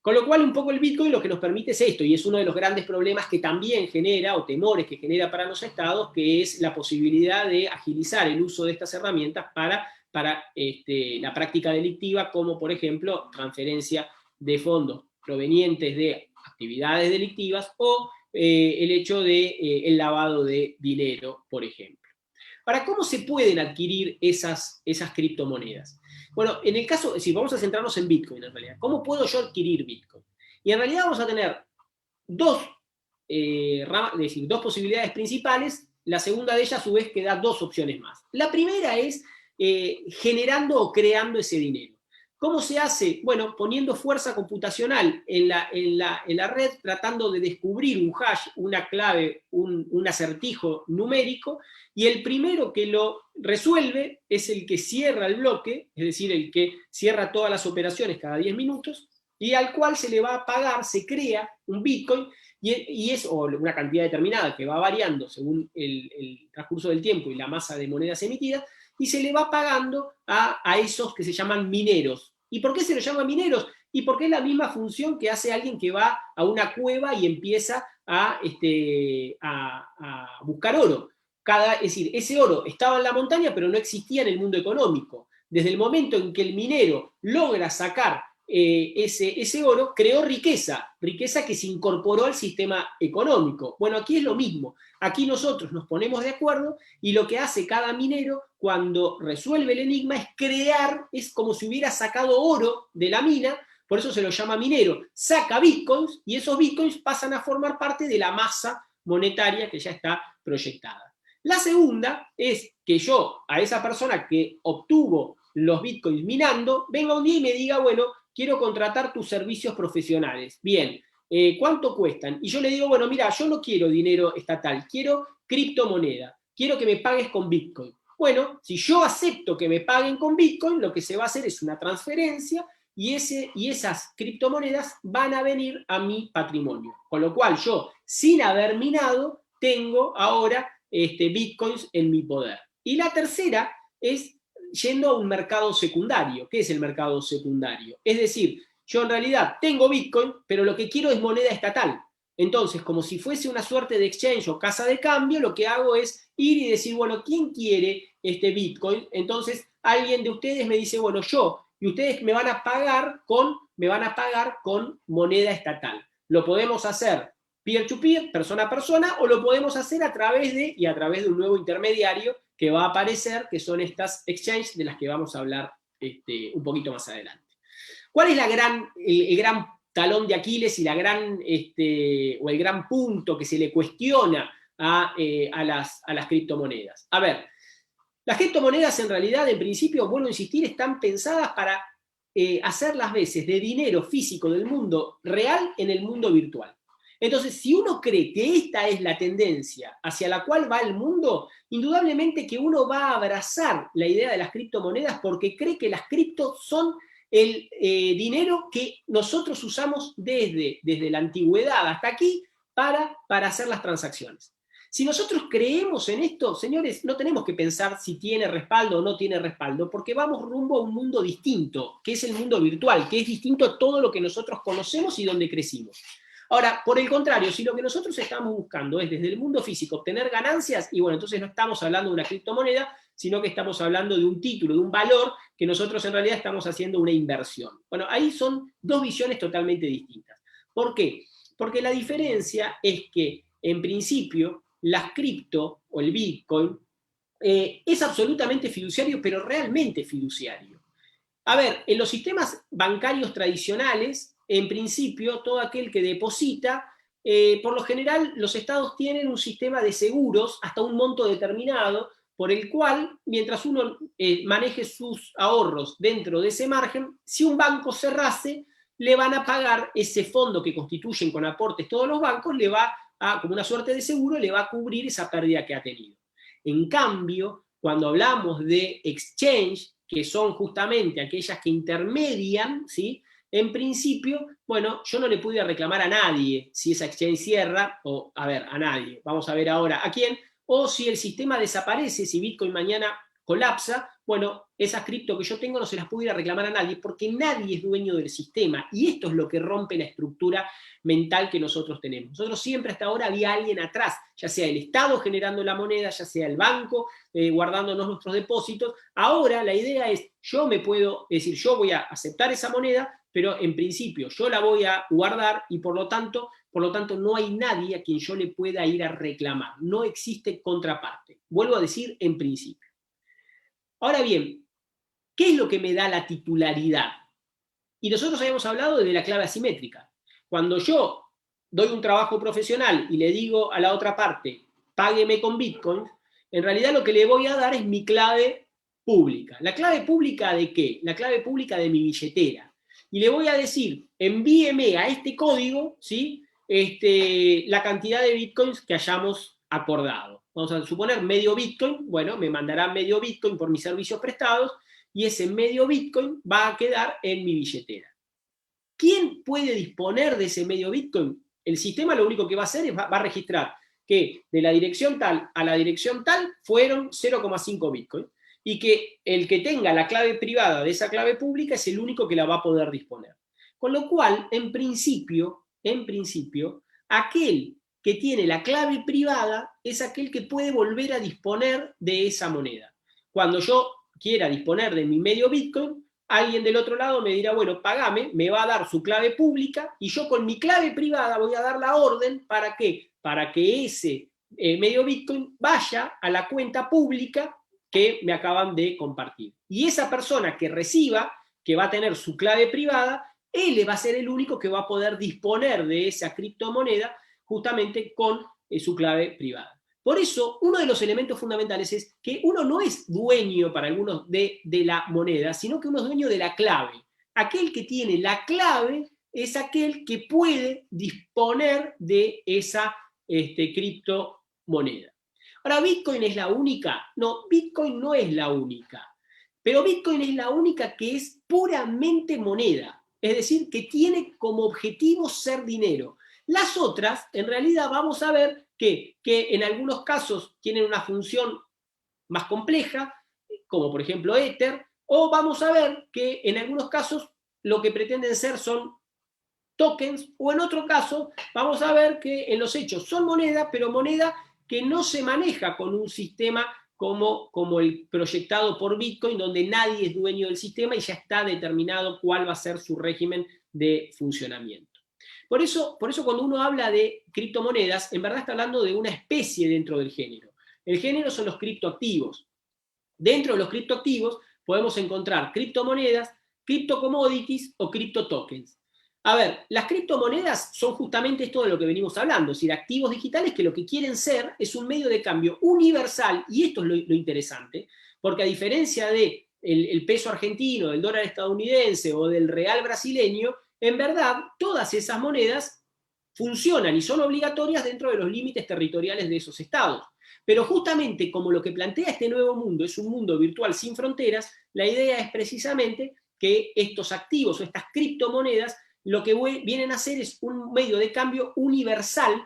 Con lo cual un poco el Bitcoin lo que nos permite es esto, y es uno de los grandes problemas que también genera, o temores que genera para los estados, que es la posibilidad de agilizar el uso de estas herramientas para la práctica delictiva, como por ejemplo transferencia de fondos provenientes de actividades delictivas o el hecho de el lavado de dinero, por ejemplo. Ahora, ¿cómo se pueden adquirir esas criptomonedas? Bueno, en el caso, si vamos a centrarnos en Bitcoin en realidad, ¿cómo puedo yo adquirir Bitcoin? Y en realidad vamos a tener dos posibilidades principales, la segunda de ellas a su vez que da dos opciones más. La primera es generando o creando ese dinero. ¿Cómo se hace? Bueno, poniendo fuerza computacional en la red, tratando de descubrir un hash, una clave, un acertijo numérico, y el primero que lo resuelve es el que cierra el bloque, es decir, el que cierra todas las operaciones cada 10 minutos, y al cual se le va a pagar, se crea un Bitcoin, y es una cantidad determinada que va variando según el transcurso del tiempo y la masa de monedas emitidas, y se le va pagando a esos que se llaman mineros. ¿Y por qué se los llama mineros? Y porque es la misma función que hace alguien que va a una cueva y empieza a buscar oro. Es decir, ese oro estaba en la montaña, pero no existía en el mundo económico. Desde el momento en que el minero logra sacar ese oro, creó riqueza que se incorporó al sistema económico. Bueno, aquí es lo mismo. Aquí nosotros nos ponemos de acuerdo y lo que hace cada minero cuando resuelve el enigma es crear, es como si hubiera sacado oro de la mina, por eso se lo llama minero, saca bitcoins y esos bitcoins pasan a formar parte de la masa monetaria que ya está proyectada. La segunda es que yo, a esa persona que obtuvo los bitcoins minando, venga un día y me diga, bueno, quiero contratar tus servicios profesionales. Bien, ¿cuánto cuestan? Y yo le digo, bueno, mira, yo no quiero dinero estatal, quiero criptomoneda, quiero que me pagues con Bitcoin. Bueno, si yo acepto que me paguen con Bitcoin, lo que se va a hacer es una transferencia y esas criptomonedas van a venir a mi patrimonio. Con lo cual yo, sin haber minado, tengo ahora Bitcoins en mi poder. Y la tercera es yendo a un mercado secundario. ¿Qué es el mercado secundario? Es decir, yo en realidad tengo Bitcoin, pero lo que quiero es moneda estatal. Entonces, como si fuese una suerte de exchange o casa de cambio, lo que hago es ir y decir, bueno, ¿quién quiere este Bitcoin? Entonces, alguien de ustedes me dice, bueno, yo, y ustedes me van a pagar con moneda estatal. Lo podemos hacer peer-to-peer, persona a persona, o lo podemos hacer a través de un nuevo intermediario que va a aparecer, que son estas exchanges de las que vamos a hablar un poquito más adelante. ¿Cuál es el gran talón de Aquiles y o el gran punto que se le cuestiona a las criptomonedas? A ver, las criptomonedas en realidad, en principio, vuelvo a insistir, están pensadas para hacer las veces de dinero físico del mundo real en el mundo virtual. Entonces, si uno cree que esta es la tendencia hacia la cual va el mundo, indudablemente que uno va a abrazar la idea de las criptomonedas porque cree que las criptos son el dinero que nosotros usamos desde la antigüedad hasta aquí para hacer las transacciones. Si nosotros creemos en esto, señores, no tenemos que pensar si tiene respaldo o no tiene respaldo, porque vamos rumbo a un mundo distinto, que es el mundo virtual, que es distinto a todo lo que nosotros conocemos y donde crecimos. Ahora, por el contrario, si lo que nosotros estamos buscando es desde el mundo físico obtener ganancias, y bueno, entonces no estamos hablando de una criptomoneda, sino que estamos hablando de un título, de un valor, que nosotros en realidad estamos haciendo una inversión. Bueno, ahí son dos visiones totalmente distintas. ¿Por qué? Porque la diferencia es que, en principio, las cripto o el Bitcoin es absolutamente fiduciario, pero realmente fiduciario. A ver, en los sistemas bancarios tradicionales, en principio, todo aquel que deposita, por lo general, los estados tienen un sistema de seguros hasta un monto determinado, por el cual, mientras uno maneje sus ahorros dentro de ese margen, si un banco cerrase, le van a pagar ese fondo que constituyen con aportes todos los bancos, le va a, como una suerte de seguro, le va a cubrir esa pérdida que ha tenido. En cambio, cuando hablamos de exchange, que son justamente aquellas que intermedian, ¿sí? En principio, bueno, yo no le pude reclamar a nadie si esa exchange cierra, o a ver, a nadie, vamos a ver ahora a quién, o si el sistema desaparece, si Bitcoin mañana colapsa, bueno, esas cripto que yo tengo no se las pudiera reclamar a nadie porque nadie es dueño del sistema y esto es lo que rompe la estructura mental que nosotros tenemos. Nosotros siempre hasta ahora había alguien atrás, ya sea el Estado generando la moneda, ya sea el banco guardándonos nuestros depósitos. Ahora la idea es, yo voy a aceptar esa moneda, pero en principio yo la voy a guardar y por lo tanto no hay nadie a quien yo le pueda ir a reclamar. No existe contraparte. Vuelvo a decir en principio. Ahora bien, ¿qué es lo que me da la titularidad? Y nosotros habíamos hablado de la clave asimétrica. Cuando yo doy un trabajo profesional y le digo a la otra parte, págueme con Bitcoin, en realidad lo que le voy a dar es mi clave pública. ¿La clave pública de qué? La clave pública de mi billetera. Y le voy a decir, envíeme a este código, ¿sí? La cantidad de Bitcoins que hayamos acordado. Vamos a suponer medio Bitcoin, bueno, me mandará medio Bitcoin por mis servicios prestados y ese medio Bitcoin va a quedar en mi billetera. ¿Quién puede disponer de ese medio Bitcoin? El sistema lo único que va a hacer es va a registrar que de la dirección tal a la dirección tal fueron 0,5 Bitcoin y que el que tenga la clave privada de esa clave pública es el único que la va a poder disponer. Con lo cual, en principio, aquel que tiene la clave privada es aquel que puede volver a disponer de esa moneda. Cuando yo quiera disponer de mi medio Bitcoin, alguien del otro lado me dirá, bueno, pagame, me va a dar su clave pública y yo con mi clave privada voy a dar la orden, ¿para qué? Para que ese medio Bitcoin vaya a la cuenta pública que me acaban de compartir. Y esa persona que reciba, que va a tener su clave privada, él va a ser el único que va a poder disponer de esa criptomoneda justamente con su clave privada. Por eso, uno de los elementos fundamentales es que uno no es dueño para algunos de la moneda, sino que uno es dueño de la clave. Aquel que tiene la clave es aquel que puede disponer de esa criptomoneda. Ahora, ¿Bitcoin es la única? No, Bitcoin no es la única. Pero Bitcoin es la única que es puramente moneda. Es decir, que tiene como objetivo ser dinero. Las otras, en realidad, vamos a ver que en algunos casos tienen una función más compleja, como por ejemplo Ether, o vamos a ver que en algunos casos lo que pretenden ser son tokens, o en otro caso vamos a ver que en los hechos son moneda, pero moneda que no se maneja con un sistema como el proyectado por Bitcoin, donde nadie es dueño del sistema y ya está determinado cuál va a ser su régimen de funcionamiento. Por eso cuando uno habla de criptomonedas, en verdad está hablando de una especie dentro del género. El género son los criptoactivos. Dentro de los criptoactivos podemos encontrar criptomonedas, criptocommodities o criptotokens. A ver, las criptomonedas son justamente esto de lo que venimos hablando, es decir, activos digitales que lo que quieren ser es un medio de cambio universal, y esto es lo interesante, porque a diferencia de el peso argentino, del dólar estadounidense o del real brasileño, en verdad todas esas monedas funcionan y son obligatorias dentro de los límites territoriales de esos estados. Pero justamente como lo que plantea este nuevo mundo es un mundo virtual sin fronteras, la idea es precisamente que estos activos o estas criptomonedas lo que vienen a hacer es un medio de cambio universal,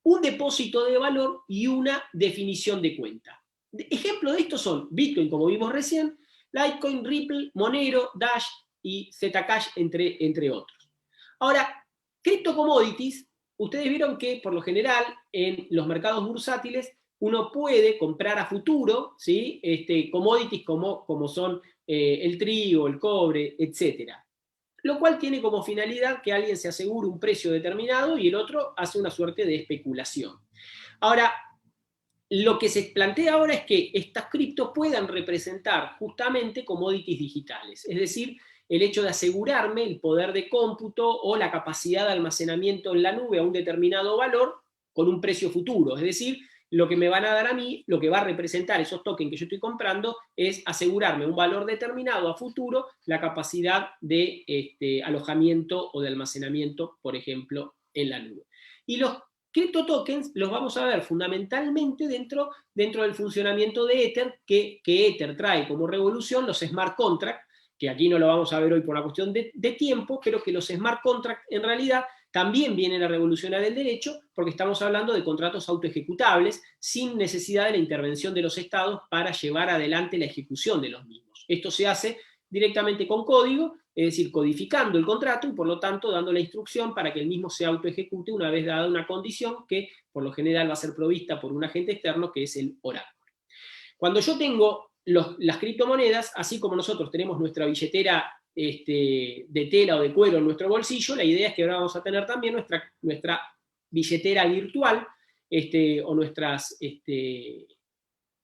un depósito de valor y una definición de cuenta. Ejemplo de esto son Bitcoin, como vimos recién, Litecoin, Ripple, Monero, Dash y Zcash, entre otros. Ahora, criptocommodities, ustedes vieron que por lo general en los mercados bursátiles uno puede comprar a futuro, ¿sí? Commodities como son el trigo, el cobre, etc. Lo cual tiene como finalidad que alguien se asegure un precio determinado y el otro hace una suerte de especulación. Ahora, lo que se plantea ahora es que estas criptos puedan representar justamente commodities digitales, es decir, el hecho de asegurarme el poder de cómputo o la capacidad de almacenamiento en la nube a un determinado valor con un precio futuro, es decir, lo que me van a dar a mí, lo que va a representar esos tokens que yo estoy comprando, es asegurarme un valor determinado a futuro, la capacidad de alojamiento o de almacenamiento, por ejemplo, en la nube. Y los criptotokens los vamos a ver fundamentalmente dentro del funcionamiento de Ether, que Ether trae como revolución los smart contracts, que aquí no lo vamos a ver hoy por una cuestión de tiempo, pero que los smart contracts en realidad también vienen a revolucionar el derecho, porque estamos hablando de contratos autoejecutables sin necesidad de la intervención de los estados para llevar adelante la ejecución de los mismos. Esto se hace directamente con código, es decir, codificando el contrato y por lo tanto dando la instrucción para que el mismo se autoejecute una vez dada una condición que por lo general va a ser provista por un agente externo que es el oráculo. Cuando yo tengo las criptomonedas, así como nosotros tenemos nuestra billetera de tela o de cuero en nuestro bolsillo, la idea es que ahora vamos a tener también nuestra billetera virtual o nuestras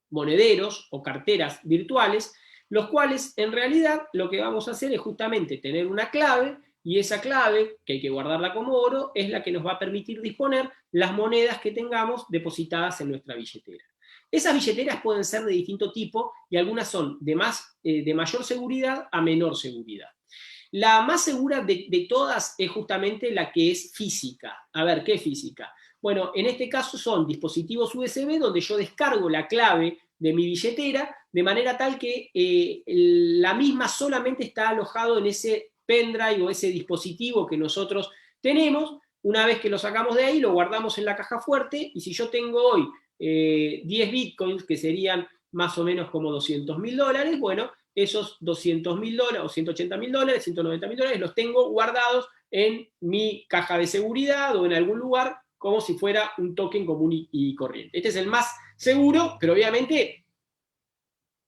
monederos o carteras virtuales, los cuales en realidad lo que vamos a hacer es justamente tener una clave, y esa clave, que hay que guardarla como oro, es la que nos va a permitir disponer las monedas que tengamos depositadas en nuestra billetera. Esas billeteras pueden ser de distinto tipo y algunas son de mayor seguridad a menor seguridad. La más segura de todas es justamente la que es física. A ver, ¿qué es física? Bueno, en este caso son dispositivos USB donde yo descargo la clave de mi billetera de manera tal que la misma solamente está alojado en ese pendrive o ese dispositivo que nosotros tenemos. Una vez que lo sacamos de ahí, lo guardamos en la caja fuerte, y si yo tengo hoy 10 bitcoins, que serían más o menos como $200.000, bueno, esos $200.000 o $180.000, $190.000 los tengo guardados en mi caja de seguridad o en algún lugar como si fuera un token común y corriente. Este es el más seguro, pero obviamente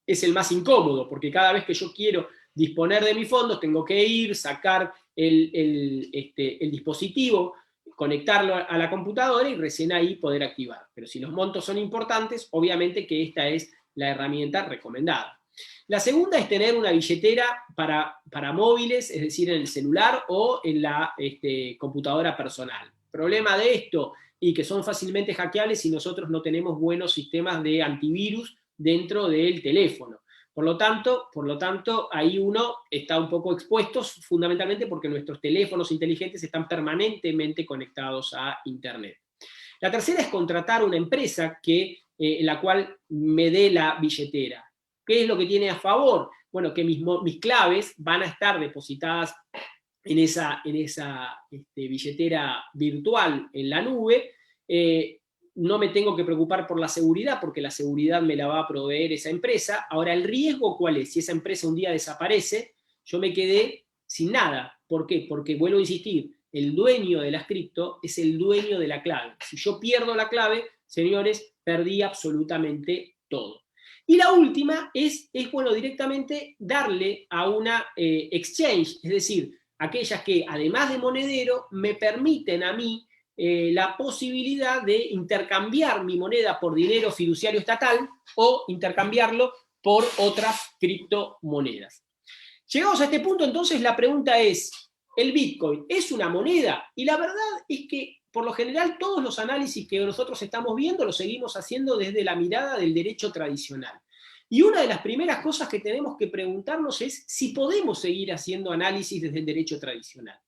es el más incómodo, porque cada vez que yo quiero disponer de mis fondos, tengo que ir, sacar el dispositivo, conectarlo a la computadora y recién ahí poder activar. Pero si los montos son importantes, obviamente que esta es la herramienta recomendada. La segunda es tener una billetera para móviles, es decir, en el celular o en la computadora personal. El problema de esto, y que son fácilmente hackeables si nosotros no tenemos buenos sistemas de antivirus dentro del teléfono. Por lo tanto, ahí uno está un poco expuesto, fundamentalmente porque nuestros teléfonos inteligentes están permanentemente conectados a Internet. La tercera es contratar una empresa en la cual me dé la billetera. ¿Qué es lo que tiene a favor? Bueno, que mis claves van a estar depositadas en esa billetera virtual en la nube. No me tengo que preocupar por la seguridad, porque la seguridad me la va a proveer esa empresa. Ahora, ¿el riesgo cuál es? Si esa empresa un día desaparece, yo me quedé sin nada. ¿Por qué? Porque, vuelvo a insistir, el dueño de las cripto es el dueño de la clave. Si yo pierdo la clave, señores, perdí absolutamente todo. Y la última es bueno, directamente darle a una exchange, es decir, aquellas que, además de monedero, me permiten a mí la posibilidad de intercambiar mi moneda por dinero fiduciario estatal o intercambiarlo por otras criptomonedas. Llegados a este punto, entonces, la pregunta es, ¿el Bitcoin es una moneda? Y la verdad es que, por lo general, todos los análisis que nosotros estamos viendo los seguimos haciendo desde la mirada del derecho tradicional. Y una de las primeras cosas que tenemos que preguntarnos es si podemos seguir haciendo análisis desde el derecho tradicional.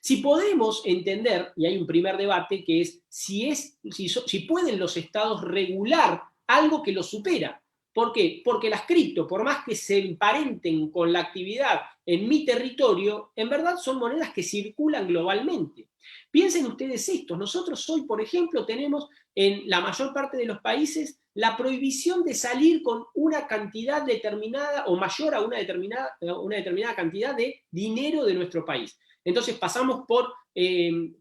Si podemos entender, y hay un primer debate, que es si pueden los estados regular algo que lo supera. ¿Por qué? Porque las cripto, por más que se emparenten con la actividad en mi territorio, en verdad son monedas que circulan globalmente. Piensen ustedes esto, nosotros hoy, por ejemplo, tenemos en la mayor parte de los países la prohibición de salir con una cantidad determinada o mayor a una determinada cantidad de dinero de nuestro país. Entonces pasamos por el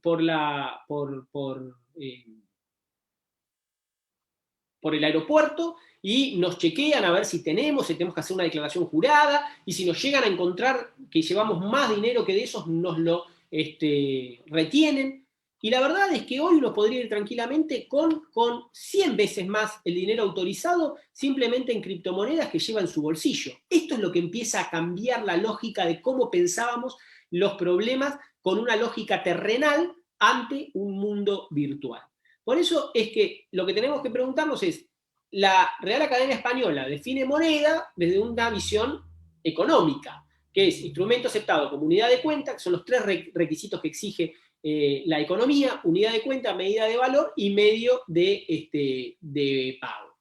aeropuerto y nos chequean a ver si tenemos que hacer una declaración jurada, y si nos llegan a encontrar que llevamos más dinero que de esos, nos lo retienen. Y la verdad es que hoy uno podría ir tranquilamente con 100 veces más el dinero autorizado simplemente en criptomonedas que lleva en su bolsillo. Esto es lo que empieza a cambiar la lógica de cómo pensábamos los problemas con una lógica terrenal ante un mundo virtual. Por eso es que lo que tenemos que preguntarnos es, la Real Academia Española define moneda desde una visión económica, que es instrumento aceptado como unidad de cuenta, que son los tres requisitos que exige la economía: unidad de cuenta, medida de valor y medio de pago.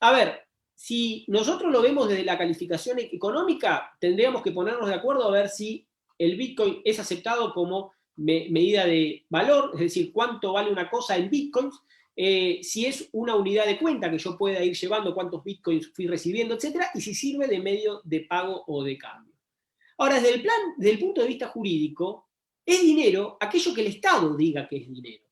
A ver, si nosotros lo vemos desde la calificación económica, tendríamos que ponernos de acuerdo a ver si el Bitcoin es aceptado como medida de valor, es decir, cuánto vale una cosa en Bitcoins, si es una unidad de cuenta que yo pueda ir llevando, cuántos Bitcoins fui recibiendo, etcétera, y si sirve de medio de pago o de cambio. Ahora, desde el punto de vista jurídico, es dinero aquello que el Estado diga que es dinero.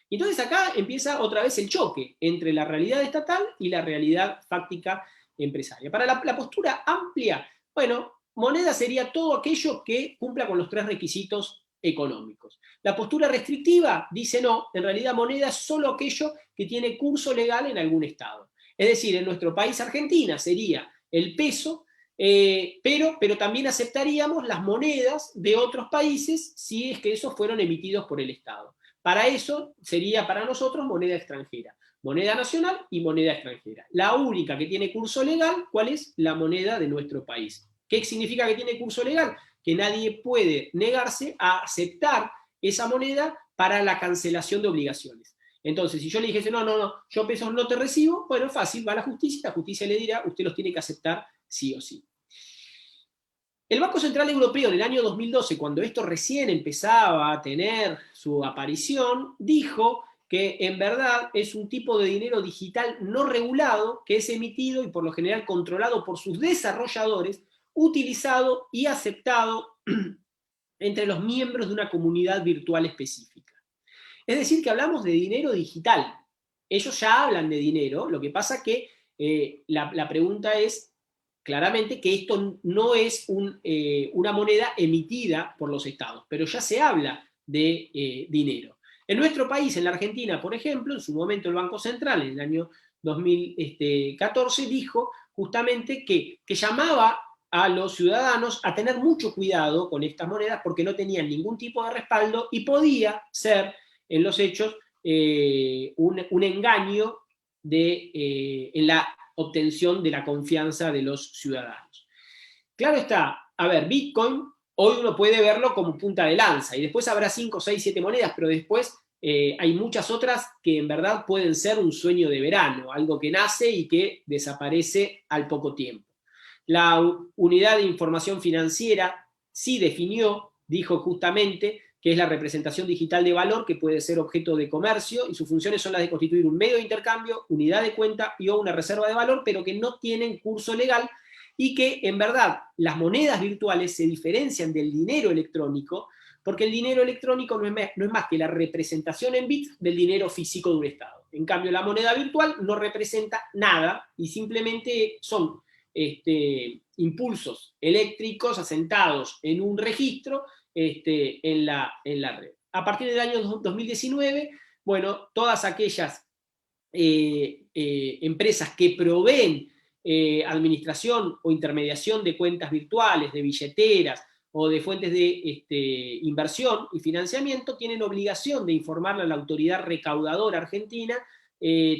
Y entonces acá empieza otra vez el choque entre la realidad estatal y la realidad fáctica empresaria. Para la postura amplia, bueno, moneda sería todo aquello que cumpla con los tres requisitos económicos. La postura restrictiva dice no, en realidad moneda es solo aquello que tiene curso legal en algún estado. Es decir, en nuestro país, Argentina, sería el peso, pero también aceptaríamos las monedas de otros países si es que esos fueron emitidos por el Estado. Para eso sería para nosotros moneda extranjera, moneda nacional y moneda extranjera. La única que tiene curso legal, ¿cuál es? La moneda de nuestro país. ¿Qué significa que tiene curso legal? Que nadie puede negarse a aceptar esa moneda para la cancelación de obligaciones. Entonces, si yo le dijese, no, yo pesos no te recibo, bueno, fácil, va a la justicia le dirá, usted los tiene que aceptar sí o sí. El Banco Central Europeo en el año 2012, cuando esto recién empezaba a tener su aparición, dijo que en verdad es un tipo de dinero digital no regulado que es emitido y por lo general controlado por sus desarrolladores, utilizado y aceptado entre los miembros de una comunidad virtual específica. Es decir, que hablamos de dinero digital. Ellos ya hablan de dinero, lo que pasa que la pregunta es claramente que esto no es una moneda emitida por los estados, pero ya se habla de dinero. En nuestro país, en la Argentina, por ejemplo, en su momento el Banco Central, en el año 2014, dijo justamente que llamaba a los ciudadanos a tener mucho cuidado con estas monedas porque no tenían ningún tipo de respaldo y podía ser, en los hechos, un engaño en la obtención de la confianza de los ciudadanos. Claro está, a ver, Bitcoin, hoy uno puede verlo como punta de lanza, y después habrá 5, 6, 7 monedas, pero después hay muchas otras que en verdad pueden ser un sueño de verano, algo que nace y que desaparece al poco tiempo. La Unidad de Información Financiera sí definió, dijo justamente, que es la representación digital de valor que puede ser objeto de comercio, y sus funciones son las de constituir un medio de intercambio, unidad de cuenta y o una reserva de valor, pero que no tienen curso legal, y que en verdad las monedas virtuales se diferencian del dinero electrónico, porque el dinero electrónico no es más que la representación en bits del dinero físico de un Estado. En cambio, la moneda virtual no representa nada y simplemente son impulsos eléctricos asentados en un registro en la red. A partir del año 2019, bueno, todas aquellas empresas que proveen administración o intermediación de cuentas virtuales, de billeteras o de fuentes de inversión y financiamiento, tienen obligación de informarle a la autoridad recaudadora argentina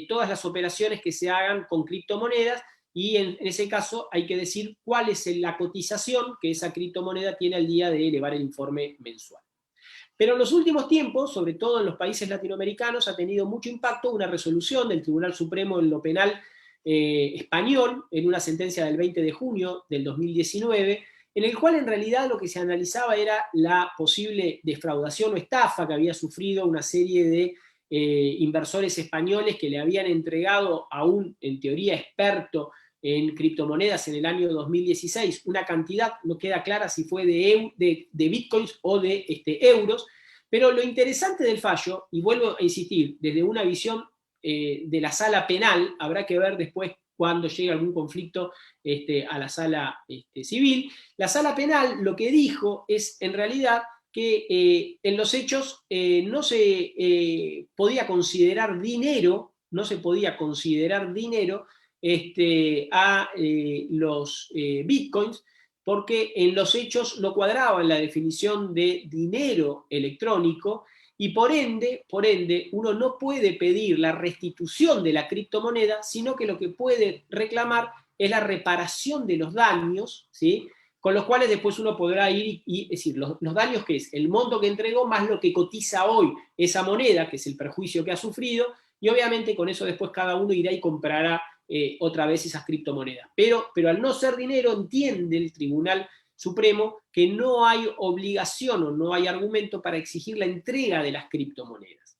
todas las operaciones que se hagan con criptomonedas, y en ese caso hay que decir cuál es la cotización que esa criptomoneda tiene al día de elevar el informe mensual. Pero en los últimos tiempos, sobre todo en los países latinoamericanos, ha tenido mucho impacto una resolución del Tribunal Supremo en lo penal español, en una sentencia del 20 de junio del 2019, en el cual en realidad lo que se analizaba era la posible defraudación o estafa que había sufrido una serie de inversores españoles que le habían entregado a un, en teoría, experto en criptomonedas en el año 2016 una cantidad, no queda clara si fue de bitcoins o de euros, pero lo interesante del fallo, y vuelvo a insistir, desde una visión de la sala penal, habrá que ver después cuando llegue algún conflicto a la sala civil, la sala penal lo que dijo es en realidad que en los hechos no se podía considerar dinero, no se podía considerar dinero a los bitcoins, porque en los hechos no cuadraban la definición de dinero electrónico, y por ende, uno no puede pedir la restitución de la criptomoneda, sino que lo que puede reclamar es la reparación de los daños, ¿sí? Con los cuales después uno podrá ir y decir, los daños que es el monto que entregó más lo que cotiza hoy esa moneda, que es el perjuicio que ha sufrido, y obviamente con eso después cada uno irá y comprará otra vez esas criptomonedas. Pero al no ser dinero, entiende el Tribunal Supremo que no hay obligación o no hay argumento para exigir la entrega de las criptomonedas.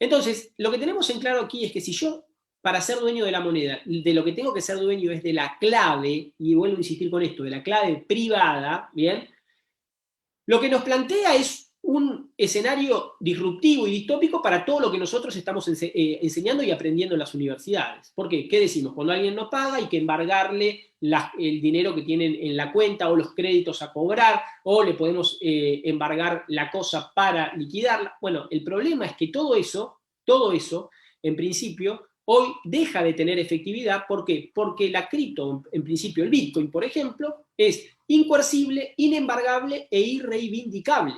Entonces, lo que tenemos en claro aquí es que si yo, para ser dueño de la moneda, de lo que tengo que ser dueño es de la clave, y vuelvo a insistir con esto, de la clave privada, ¿bien? Lo que nos plantea es un escenario disruptivo y distópico para todo lo que nosotros estamos enseñando y aprendiendo en las universidades. ¿Por qué? ¿Qué decimos? Cuando alguien nos paga hay que embargarle el dinero que tienen en la cuenta o los créditos a cobrar, o le podemos embargar la cosa para liquidarla. Bueno, el problema es que todo eso, en principio, hoy deja de tener efectividad. ¿Por qué? Porque la cripto, en principio el Bitcoin, por ejemplo, es incoercible, inembargable e irreivindicable.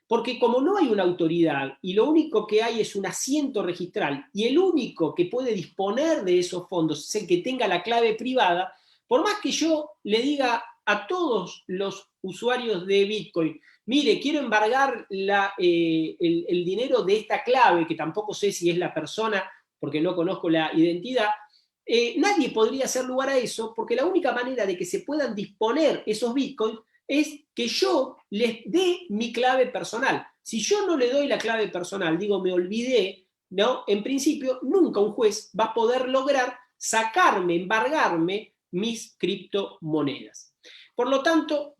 Porque como no hay una autoridad y lo único que hay es un asiento registral y el único que puede disponer de esos fondos es el que tenga la clave privada, por más que yo le diga a todos los usuarios de Bitcoin, mire, quiero embargar el dinero de esta clave, que tampoco sé si es la persona porque no conozco la identidad, nadie podría hacer lugar a eso, porque la única manera de que se puedan disponer esos Bitcoins es que yo les dé mi clave personal. Si yo no le doy la clave personal, digo, me olvidé, ¿no? En principio, nunca un juez va a poder lograr sacarme, embargarme mis criptomonedas. Por lo tanto,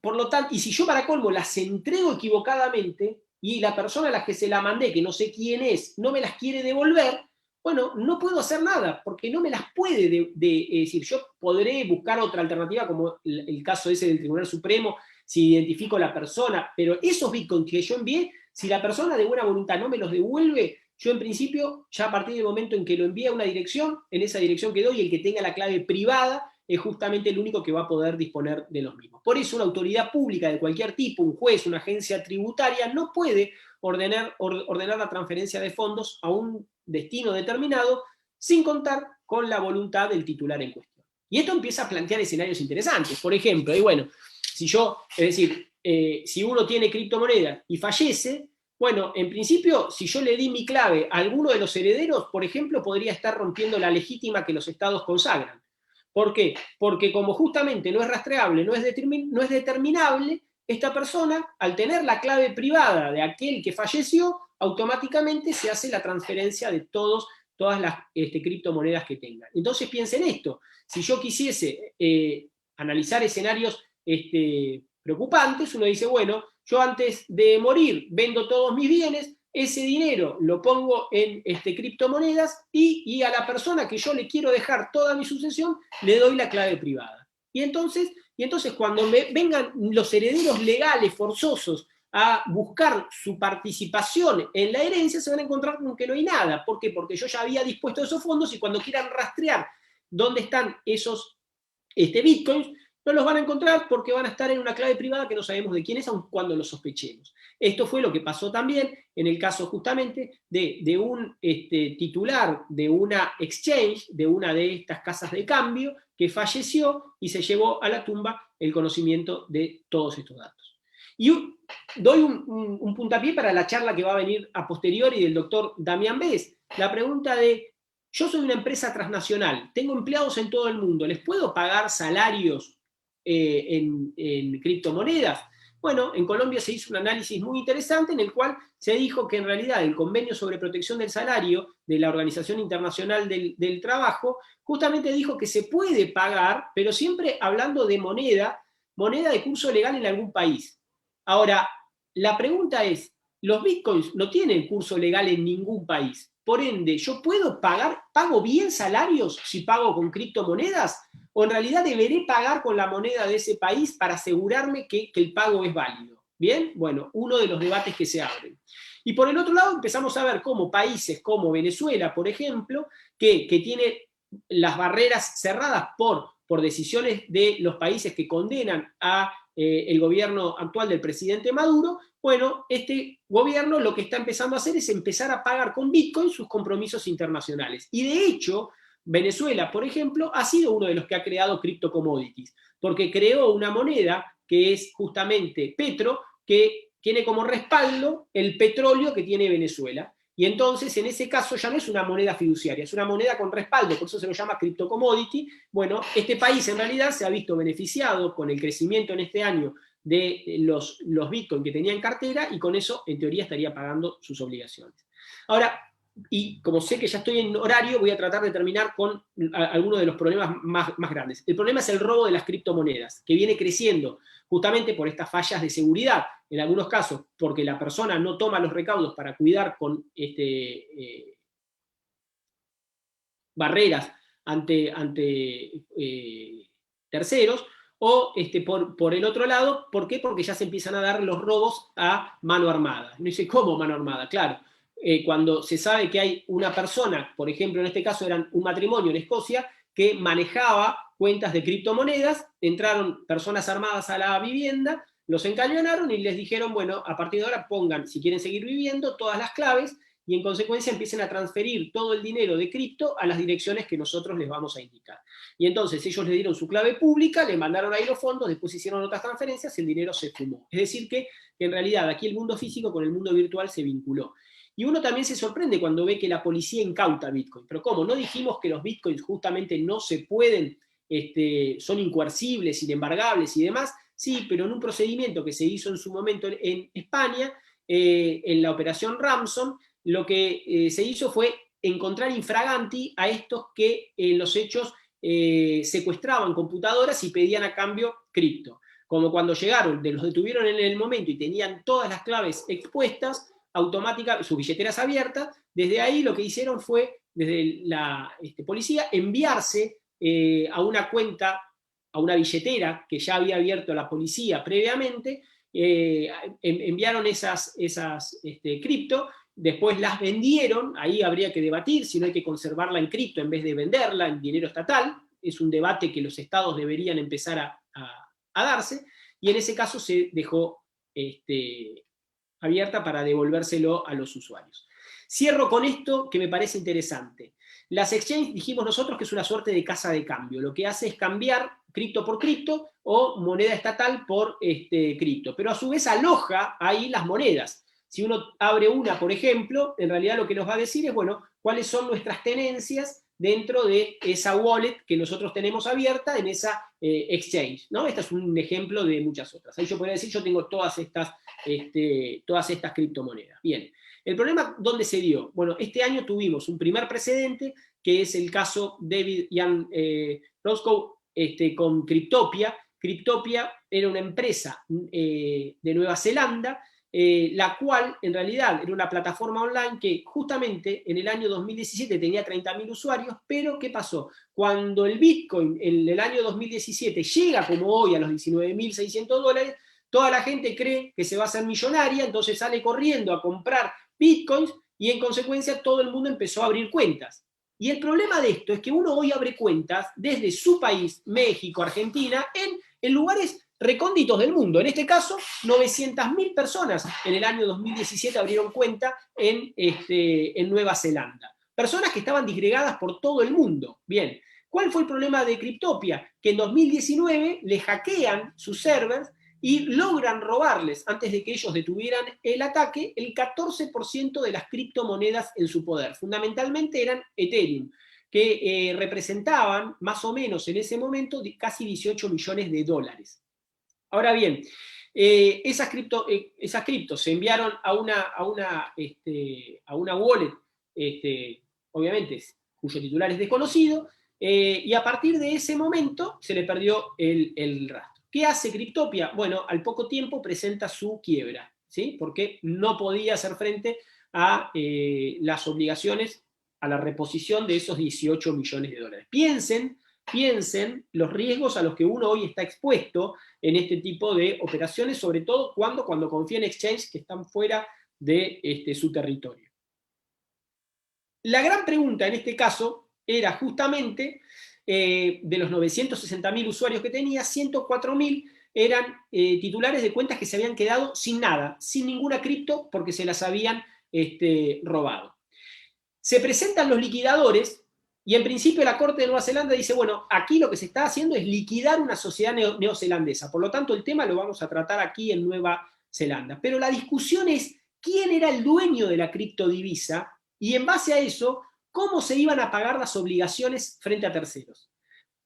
y si yo para colmo las entrego equivocadamente y la persona a la que se la mandé, que no sé quién es, no me las quiere devolver, Bueno, no puedo hacer nada, porque no me las puede decir. Yo podré buscar otra alternativa, como el caso ese del Tribunal Supremo, si identifico la persona, pero esos bitcoins que yo envié, si la persona de buena voluntad no me los devuelve, yo en principio, ya a partir del momento en que lo envíe a una dirección, en esa dirección que doy, el que tenga la clave privada es justamente el único que va a poder disponer de los mismos. Por eso una autoridad pública de cualquier tipo, un juez, una agencia tributaria, no puede ordenar la transferencia de fondos a un destino determinado sin contar con la voluntad del titular en cuestión. Y esto empieza a plantear escenarios interesantes. Por ejemplo, y bueno, si uno tiene criptomonedas y fallece, bueno, en principio, si yo le di mi clave a alguno de los herederos, por ejemplo, podría estar rompiendo la legítima que los estados consagran. ¿Por qué? Porque como justamente no es rastreable, no es determinable, esta persona, al tener la clave privada de aquel que falleció, automáticamente se hace la transferencia de todas las criptomonedas que tenga. Entonces piensen esto, si yo quisiese analizar escenarios preocupantes, uno dice, bueno, yo antes de morir vendo todos mis bienes, ese dinero lo pongo en criptomonedas y a la persona que yo le quiero dejar toda mi sucesión le doy la clave privada. Y entonces cuando vengan los herederos legales forzosos a buscar su participación en la herencia, se van a encontrar con que no hay nada. ¿Por qué? Porque yo ya había dispuesto esos fondos y cuando quieran rastrear dónde están esos bitcoins, no los van a encontrar porque van a estar en una clave privada que no sabemos de quién es, aun cuando lo sospechemos. Esto fue lo que pasó también en el caso justamente de un titular de una exchange, de una de estas casas de cambio, que falleció y se llevó a la tumba el conocimiento de todos estos datos. Y doy un puntapié para la charla que va a venir a posteriori del doctor Damián Bes. La pregunta de, yo soy una empresa transnacional, tengo empleados en todo el mundo, ¿les puedo pagar salarios en criptomonedas? Bueno, en Colombia se hizo un análisis muy interesante en el cual se dijo que en realidad el convenio sobre protección del salario de la Organización Internacional del Trabajo justamente dijo que se puede pagar, pero siempre hablando de moneda de curso legal en algún país. Ahora, la pregunta es, los bitcoins no tienen curso legal en ningún país. Por ende, ¿yo pago bien salarios si pago con criptomonedas? ¿O en realidad deberé pagar con la moneda de ese país para asegurarme que el pago es válido? ¿Bien? Bueno, uno de los debates que se abren. Y por el otro lado empezamos a ver cómo países como Venezuela, por ejemplo, que tiene las barreras cerradas por decisiones de los países que condenan a el gobierno actual del presidente Maduro, bueno, este gobierno lo que está empezando a hacer es empezar a pagar con Bitcoin sus compromisos internacionales. Y de hecho, Venezuela, por ejemplo, ha sido uno de los que ha creado cripto commodities, porque creó una moneda que es justamente Petro, que tiene como respaldo el petróleo que tiene Venezuela. Y entonces, en ese caso, ya no es una moneda fiduciaria, es una moneda con respaldo, por eso se lo llama crypto commodity. Bueno, este país en realidad se ha visto beneficiado con el crecimiento en este año de los bitcoins que tenía en cartera y con eso, en teoría, estaría pagando sus obligaciones. Ahora, y como sé que ya estoy en horario, voy a tratar de terminar con algunos de los problemas más grandes. El problema es el robo de las criptomonedas, que viene creciendo justamente por estas fallas de seguridad, en algunos casos porque la persona no toma los recaudos para cuidar con barreras ante terceros, o por el otro lado, ¿por qué? Porque ya se empiezan a dar los robos a mano armada. No dice, ¿cómo mano armada? Claro, cuando se sabe que hay una persona, por ejemplo, en este caso eran un matrimonio en Escocia, que manejaba cuentas de criptomonedas, entraron personas armadas a la vivienda, los encañonaron y les dijeron, bueno, a partir de ahora pongan, si quieren seguir viviendo, todas las claves y en consecuencia empiecen a transferir todo el dinero de cripto a las direcciones que nosotros les vamos a indicar. Y entonces ellos le dieron su clave pública, le mandaron ahí los fondos, después hicieron otras transferencias y el dinero se fumó. Es decir que en realidad aquí el mundo físico con el mundo virtual se vinculó. Y uno también se sorprende cuando ve que la policía incauta Bitcoin. Pero ¿cómo? ¿No dijimos que los Bitcoins justamente no se pueden, son incoercibles, inembargables y demás? Sí, pero en un procedimiento que se hizo en su momento en España, en la operación Ramson, lo que se hizo fue encontrar infraganti a estos que en los hechos secuestraban computadoras y pedían a cambio cripto. Como cuando llegaron, los detuvieron en el momento y tenían todas las claves expuestas, automáticamente, sus billeteras abiertas, desde ahí lo que hicieron fue desde la policía, enviarse a una cuenta, a una billetera que ya había abierto la policía previamente, enviaron esas cripto, después las vendieron, ahí habría que debatir si no hay que conservarla en cripto en vez de venderla en dinero estatal, es un debate que los estados deberían empezar a darse, y en ese caso se dejó abierta para devolvérselo a los usuarios. Cierro con esto que me parece interesante. Las exchanges, dijimos nosotros que es una suerte de casa de cambio. Lo que hace es cambiar cripto por cripto o moneda estatal por cripto. Pero a su vez aloja ahí las monedas. Si uno abre una, por ejemplo, en realidad lo que nos va a decir es, bueno, cuáles son nuestras tenencias dentro de esa wallet que nosotros tenemos abierta en esa exchange, ¿no? Este es un ejemplo de muchas otras. Ahí yo podría decir, yo tengo todas estas criptomonedas. Bien. ¿El problema dónde se dio? Bueno, este año tuvimos un primer precedente, que es el caso David Ian Roscoe con Cryptopia. Cryptopia era una empresa de Nueva Zelanda, la cual en realidad era una plataforma online que justamente en el año 2017 tenía 30.000 usuarios, pero ¿qué pasó? Cuando el Bitcoin en el año 2017 llega como hoy a los $19.600, toda la gente cree que se va a hacer millonaria, entonces sale corriendo a comprar Bitcoins y en consecuencia todo el mundo empezó a abrir cuentas. Y el problema de esto es que uno hoy abre cuentas desde su país, México, Argentina, en lugares recónditos del mundo. En este caso, 900.000 personas en el año 2017 abrieron cuenta en Nueva Zelanda. Personas que estaban disgregadas por todo el mundo. Bien, ¿cuál fue el problema de Cryptopia? Que en 2019 le hackean sus servers y logran robarles, antes de que ellos detuvieran el ataque, el 14% de las criptomonedas en su poder. Fundamentalmente eran Ethereum, que representaban más o menos en ese momento casi 18 millones de dólares. Ahora bien, esas criptos se enviaron a una wallet, obviamente, cuyo titular es desconocido, y a partir de ese momento se le perdió el rastro. ¿Qué hace Cryptopia? Bueno, al poco tiempo presenta su quiebra, ¿sí? Porque no podía hacer frente a las obligaciones, a la reposición de esos 18 millones de dólares. Piensen los riesgos a los que uno hoy está expuesto en este tipo de operaciones, sobre todo cuando confía en exchanges que están fuera de su territorio. La gran pregunta en este caso era justamente, de los 960.000 usuarios que tenía, 104.000 eran titulares de cuentas que se habían quedado sin nada, sin ninguna cripto, porque se las habían robado. Se presentan los liquidadores y en principio la Corte de Nueva Zelanda dice, bueno, aquí lo que se está haciendo es liquidar una sociedad neozelandesa, por lo tanto el tema lo vamos a tratar aquí en Nueva Zelanda. Pero la discusión es quién era el dueño de la criptodivisa y en base a eso, cómo se iban a pagar las obligaciones frente a terceros.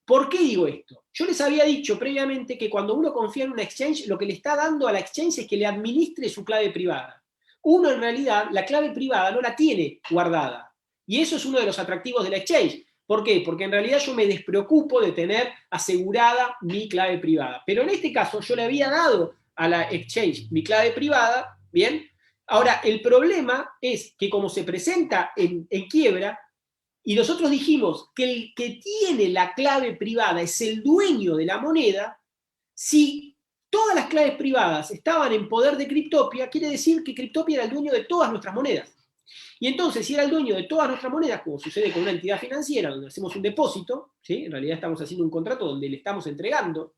¿Por qué digo esto? Yo les había dicho previamente que cuando uno confía en una exchange, lo que le está dando a la exchange es que le administre su clave privada. Uno en realidad la clave privada no la tiene guardada. Y eso es uno de los atractivos de la exchange. ¿Por qué? Porque en realidad yo me despreocupo de tener asegurada mi clave privada. Pero en este caso yo le había dado a la exchange mi clave privada, ¿bien? Ahora, el problema es que como se presenta en quiebra, y nosotros dijimos que el que tiene la clave privada es el dueño de la moneda, si todas las claves privadas estaban en poder de Cryptopia, quiere decir que Cryptopia era el dueño de todas nuestras monedas. Y entonces, si era el dueño de todas nuestras monedas, como sucede con una entidad financiera, donde hacemos un depósito, ¿sí? En realidad estamos haciendo un contrato donde le estamos entregando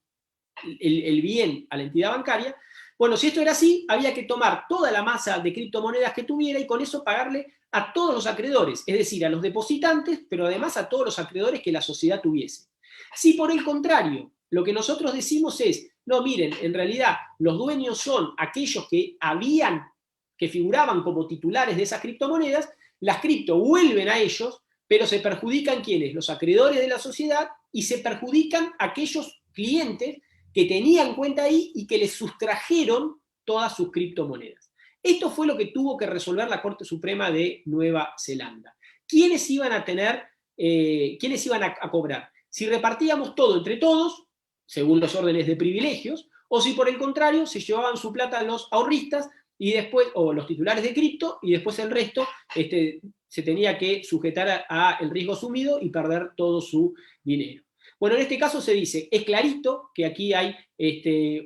el bien a la entidad bancaria. Bueno, si esto era así, había que tomar toda la masa de criptomonedas que tuviera y con eso pagarle a todos los acreedores, es decir, a los depositantes, pero además a todos los acreedores que la sociedad tuviese. Si por el contrario, lo que nosotros decimos es, no, miren, en realidad los dueños son aquellos que figuraban como titulares de esas criptomonedas, las cripto vuelven a ellos, pero se perjudican ¿quiénes? Los acreedores de la sociedad y se perjudican aquellos clientes que tenían cuenta ahí y que les sustrajeron todas sus criptomonedas. Esto fue lo que tuvo que resolver la Corte Suprema de Nueva Zelanda. ¿Quiénes iban a quiénes iban a cobrar? Si repartíamos todo entre todos, según los órdenes de privilegios, o si por el contrario se llevaban su plata los ahorristas y después, o los titulares de cripto, y después el resto se tenía que sujetar a el riesgo asumido y perder todo su dinero. Bueno, en este caso se dice, es clarito que aquí hay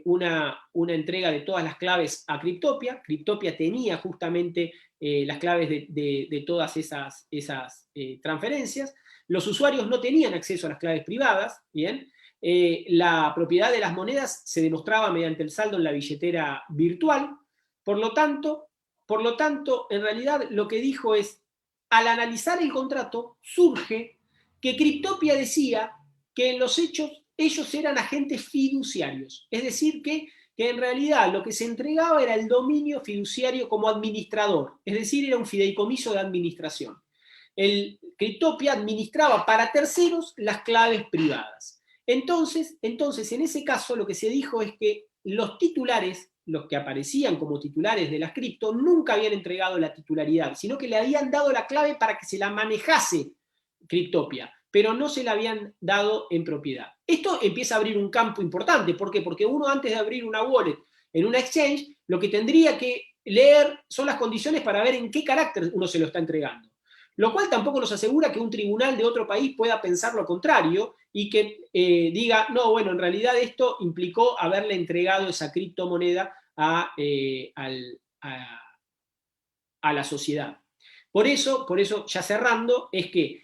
una entrega de todas las claves a Cryptopia. Cryptopia tenía justamente las claves de todas esas transferencias. Los usuarios no tenían acceso a las claves privadas, ¿bien? La propiedad de las monedas se demostraba mediante el saldo en la billetera virtual. Por lo tanto, en realidad lo que dijo es, al analizar el contrato, surge que Cryptopia decía que en los hechos ellos eran agentes fiduciarios, es decir, que en realidad lo que se entregaba era el dominio fiduciario como administrador, es decir, era un fideicomiso de administración. El Cryptopia administraba para terceros las claves privadas. Entonces, en ese caso lo que se dijo es que los titulares, los que aparecían como titulares de las cripto, nunca habían entregado la titularidad, sino que le habían dado la clave para que se la manejase Cryptopia, pero no se la habían dado en propiedad. Esto empieza a abrir un campo importante. ¿Por qué? Porque uno, antes de abrir una wallet en una exchange, lo que tendría que leer son las condiciones para ver en qué carácter uno se lo está entregando. Lo cual tampoco nos asegura que un tribunal de otro país pueda pensar lo contrario y que diga, no, bueno, en realidad esto implicó haberle entregado esa criptomoneda a la sociedad. Por eso, ya cerrando, es que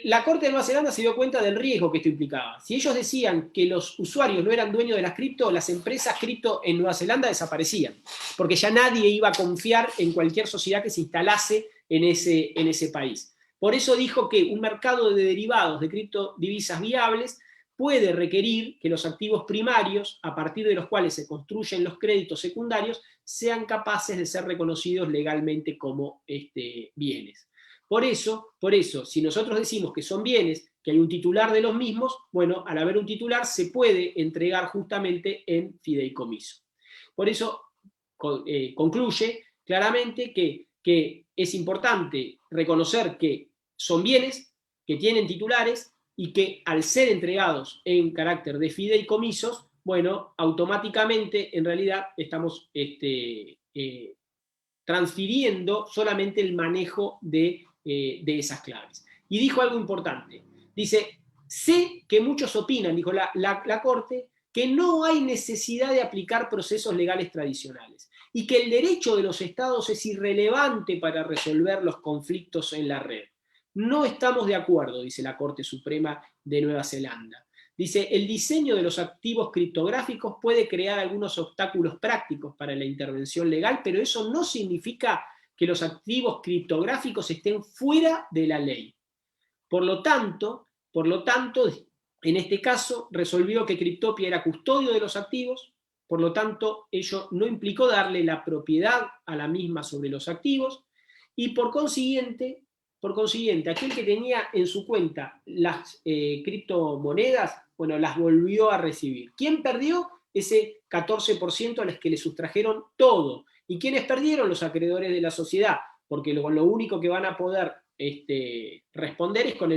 la Corte de Nueva Zelanda se dio cuenta del riesgo que esto implicaba. Si ellos decían que los usuarios no eran dueños de las cripto, las empresas cripto en Nueva Zelanda desaparecían, porque ya nadie iba a confiar en cualquier sociedad que se instalase en ese país. Por eso dijo que un mercado de derivados de criptodivisas viables puede requerir que los activos primarios, a partir de los cuales se construyen los créditos secundarios, sean capaces de ser reconocidos legalmente como bienes. Por eso, si nosotros decimos que son bienes, que hay un titular de los mismos, bueno, al haber un titular se puede entregar justamente en fideicomiso. Por eso concluye claramente que es importante reconocer que son bienes, que tienen titulares y que al ser entregados en carácter de fideicomisos, bueno, automáticamente en realidad estamos transfiriendo solamente el manejo de esas claves. Y dijo algo importante. Dice, sé que muchos opinan, dijo la Corte, que no hay necesidad de aplicar procesos legales tradicionales y que el derecho de los estados es irrelevante para resolver los conflictos en la red. No estamos de acuerdo, dice la Corte Suprema de Nueva Zelanda. Dice, el diseño de los activos criptográficos puede crear algunos obstáculos prácticos para la intervención legal, pero eso no significa que los activos criptográficos estén fuera de la ley. Por lo tanto, en este caso, resolvió que Cryptopia era custodio de los activos, por lo tanto, ello no implicó darle la propiedad a la misma sobre los activos, y por consiguiente, aquel que tenía en su cuenta las criptomonedas, bueno, las volvió a recibir. ¿Quién perdió? Ese 14% a los que le sustrajeron todo. ¿Y quiénes perdieron? Los acreedores de la sociedad, porque lo único que van a poder responder es con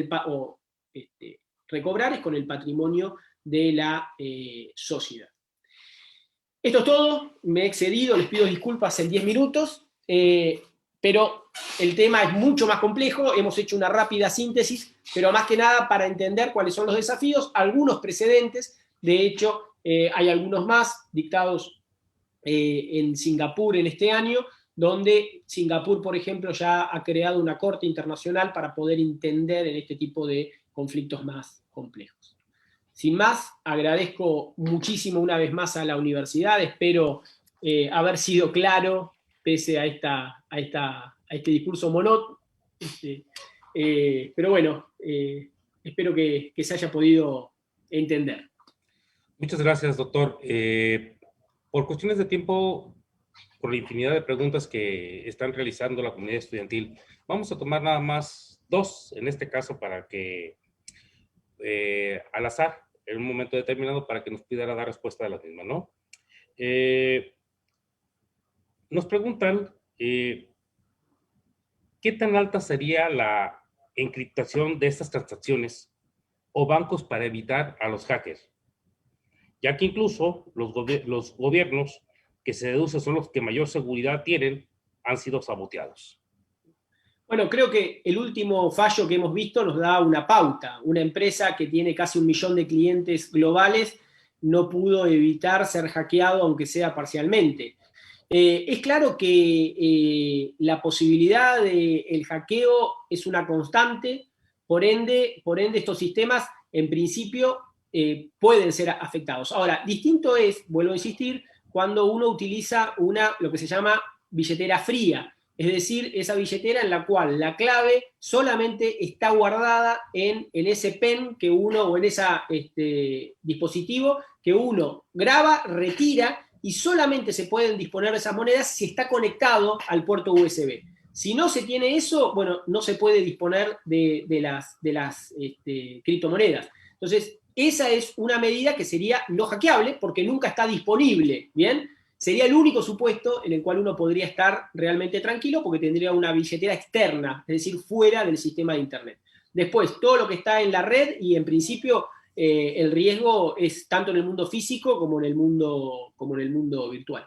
recobrar es con el patrimonio de la sociedad. Esto es todo, me he excedido, les pido disculpas en 10 minutos, pero el tema es mucho más complejo, hemos hecho una rápida síntesis, pero más que nada para entender cuáles son los desafíos, algunos precedentes, de hecho hay algunos más dictados en Singapur en este año, donde Singapur, por ejemplo, ya ha creado una corte internacional para poder entender en este tipo de conflictos más complejos. Sin más, agradezco muchísimo una vez más a la universidad, espero haber sido claro pese a este discurso monótono, pero bueno, espero que se haya podido entender. Muchas gracias, doctor. Por cuestiones de tiempo, por la infinidad de preguntas que están realizando la comunidad estudiantil, vamos a tomar nada más 2 en este caso para que al azar, en un momento determinado, para que nos pudiera dar respuesta a las mismas, ¿no? Nos preguntan qué tan alta sería la encriptación de estas transacciones o bancos para evitar a los hackers, ya que incluso los gobiernos que se deduce son los que mayor seguridad tienen, han sido saboteados. Bueno, creo que el último fallo que hemos visto nos da una pauta. Una empresa que tiene casi 1 millón de clientes globales no pudo evitar ser hackeado, aunque sea parcialmente. Es claro que la posibilidad del hackeo es una constante, por ende estos sistemas en principio pueden ser afectados. Ahora, distinto es, vuelvo a insistir, cuando uno utiliza lo que se llama billetera fría, es decir, esa billetera en la cual la clave solamente está guardada en ese pen que uno, o en ese dispositivo que uno graba, retira, y solamente se pueden disponer de esas monedas si está conectado al puerto USB. Si no se tiene eso, bueno, no se puede disponer de las criptomonedas. Entonces, esa es una medida que sería no hackeable porque nunca está disponible, ¿bien? Sería el único supuesto en el cual uno podría estar realmente tranquilo porque tendría una billetera externa, es decir, fuera del sistema de Internet. Después, todo lo que está en la red y en principio el riesgo es tanto en el mundo físico como en el mundo virtual.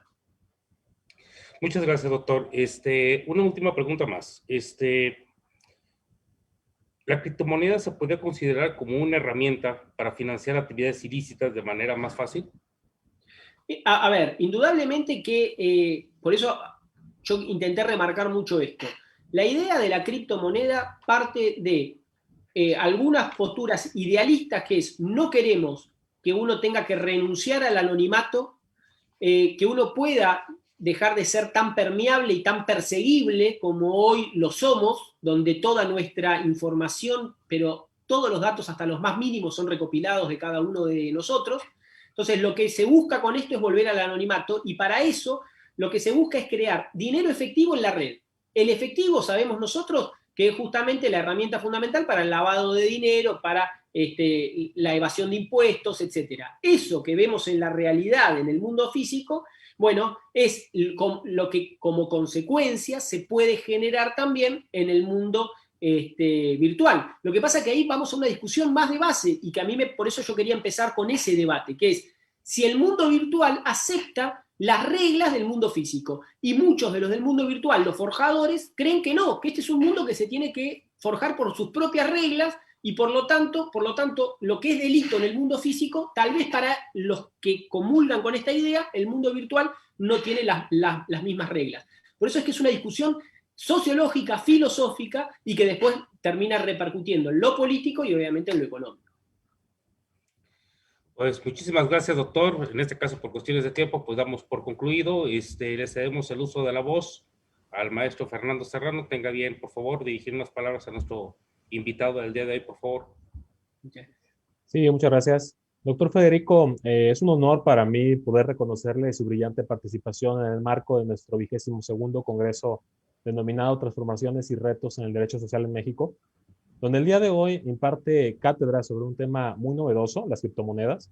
Muchas gracias, doctor. Una última pregunta más. ¿La criptomoneda se puede considerar como una herramienta para financiar actividades ilícitas de manera más fácil? A ver, indudablemente que, por eso yo intenté remarcar mucho esto. La idea de la criptomoneda parte de algunas posturas idealistas, que es: no queremos que uno tenga que renunciar al anonimato, que uno pueda dejar de ser tan permeable y tan perseguible como hoy lo somos, donde toda nuestra información, pero todos los datos, hasta los más mínimos, son recopilados de cada uno de nosotros. Entonces, lo que se busca con esto es volver al anonimato, y para eso lo que se busca es crear dinero efectivo en la red. El efectivo, sabemos nosotros, que es justamente la herramienta fundamental para el lavado de dinero, para la evasión de impuestos, etc. Eso que vemos en la realidad, en el mundo físico, bueno, es lo que como consecuencia se puede generar también en el mundo virtual. Lo que pasa es que ahí vamos a una discusión más de base, y que a mí por eso yo quería empezar con ese debate, que es si el mundo virtual acepta las reglas del mundo físico. Y muchos de los del mundo virtual, los forjadores, creen que no, que este es un mundo que se tiene que forjar por sus propias reglas, y por lo tanto, lo que es delito en el mundo físico, tal vez para los que comulgan con esta idea, el mundo virtual no tiene las mismas reglas. Por eso es que es una discusión sociológica, filosófica, y que después termina repercutiendo en lo político y obviamente en lo económico. Pues muchísimas gracias, doctor. En este caso, por cuestiones de tiempo, pues damos por concluido. Le cedemos el uso de la voz al maestro Fernando Serrano. Tenga bien, por favor, dirigir unas palabras a nuestro invitado del día de hoy, por favor. Sí, muchas gracias. Doctor Federico, es un honor para mí poder reconocerle su brillante participación en el marco de nuestro 22º Congreso denominado Transformaciones y Retos en el Derecho Social en México, donde el día de hoy imparte cátedra sobre un tema muy novedoso, las criptomonedas,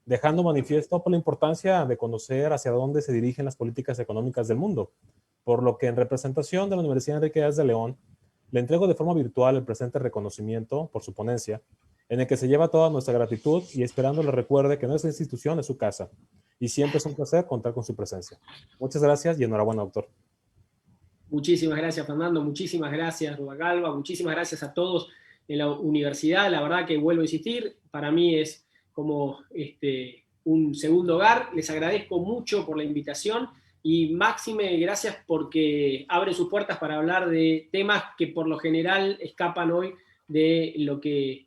dejando manifiesto por la importancia de conocer hacia dónde se dirigen las políticas económicas del mundo, por lo que en representación de la Universidad Enrique Díaz de León, le entrego de forma virtual el presente reconocimiento por su ponencia, en el que se lleva toda nuestra gratitud, y esperando le recuerde que nuestra institución es su casa, y siempre es un placer contar con su presencia. Muchas gracias y enhorabuena, doctor. Muchísimas gracias, Fernando. Muchísimas gracias, Rubalcaba. Muchísimas gracias a todos en la universidad. La verdad que, vuelvo a insistir, para mí es como un segundo hogar. Les agradezco mucho por la invitación, y máxime gracias porque abre sus puertas para hablar de temas que por lo general escapan hoy de lo que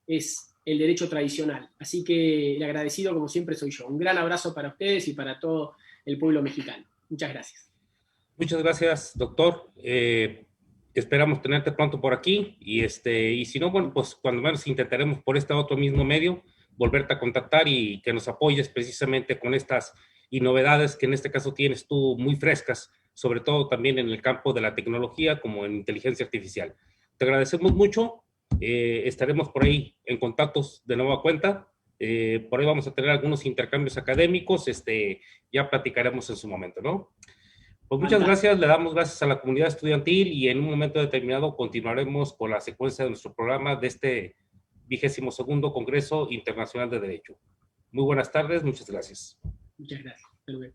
es el derecho tradicional. Así que el agradecido, como siempre, soy yo. Un gran abrazo para ustedes y para todo el pueblo mexicano. Muchas gracias. Muchas gracias, doctor. Esperamos tenerte pronto por aquí, y si no, bueno, pues cuando menos intentaremos por este otro mismo medio volverte a contactar y que nos apoyes precisamente con estas y novedades que en este caso tienes tú muy frescas, sobre todo también en el campo de la tecnología como en inteligencia artificial. Te agradecemos mucho. Estaremos por ahí en contactos de nueva cuenta. Por ahí vamos a tener algunos intercambios académicos. Ya platicaremos en su momento, ¿no? Pues muchas gracias, le damos gracias a la comunidad estudiantil, y en un momento determinado continuaremos con la secuencia de nuestro programa de este 22º Congreso Internacional de Derecho. Muy buenas tardes, muchas gracias. Muchas gracias. Hasta luego.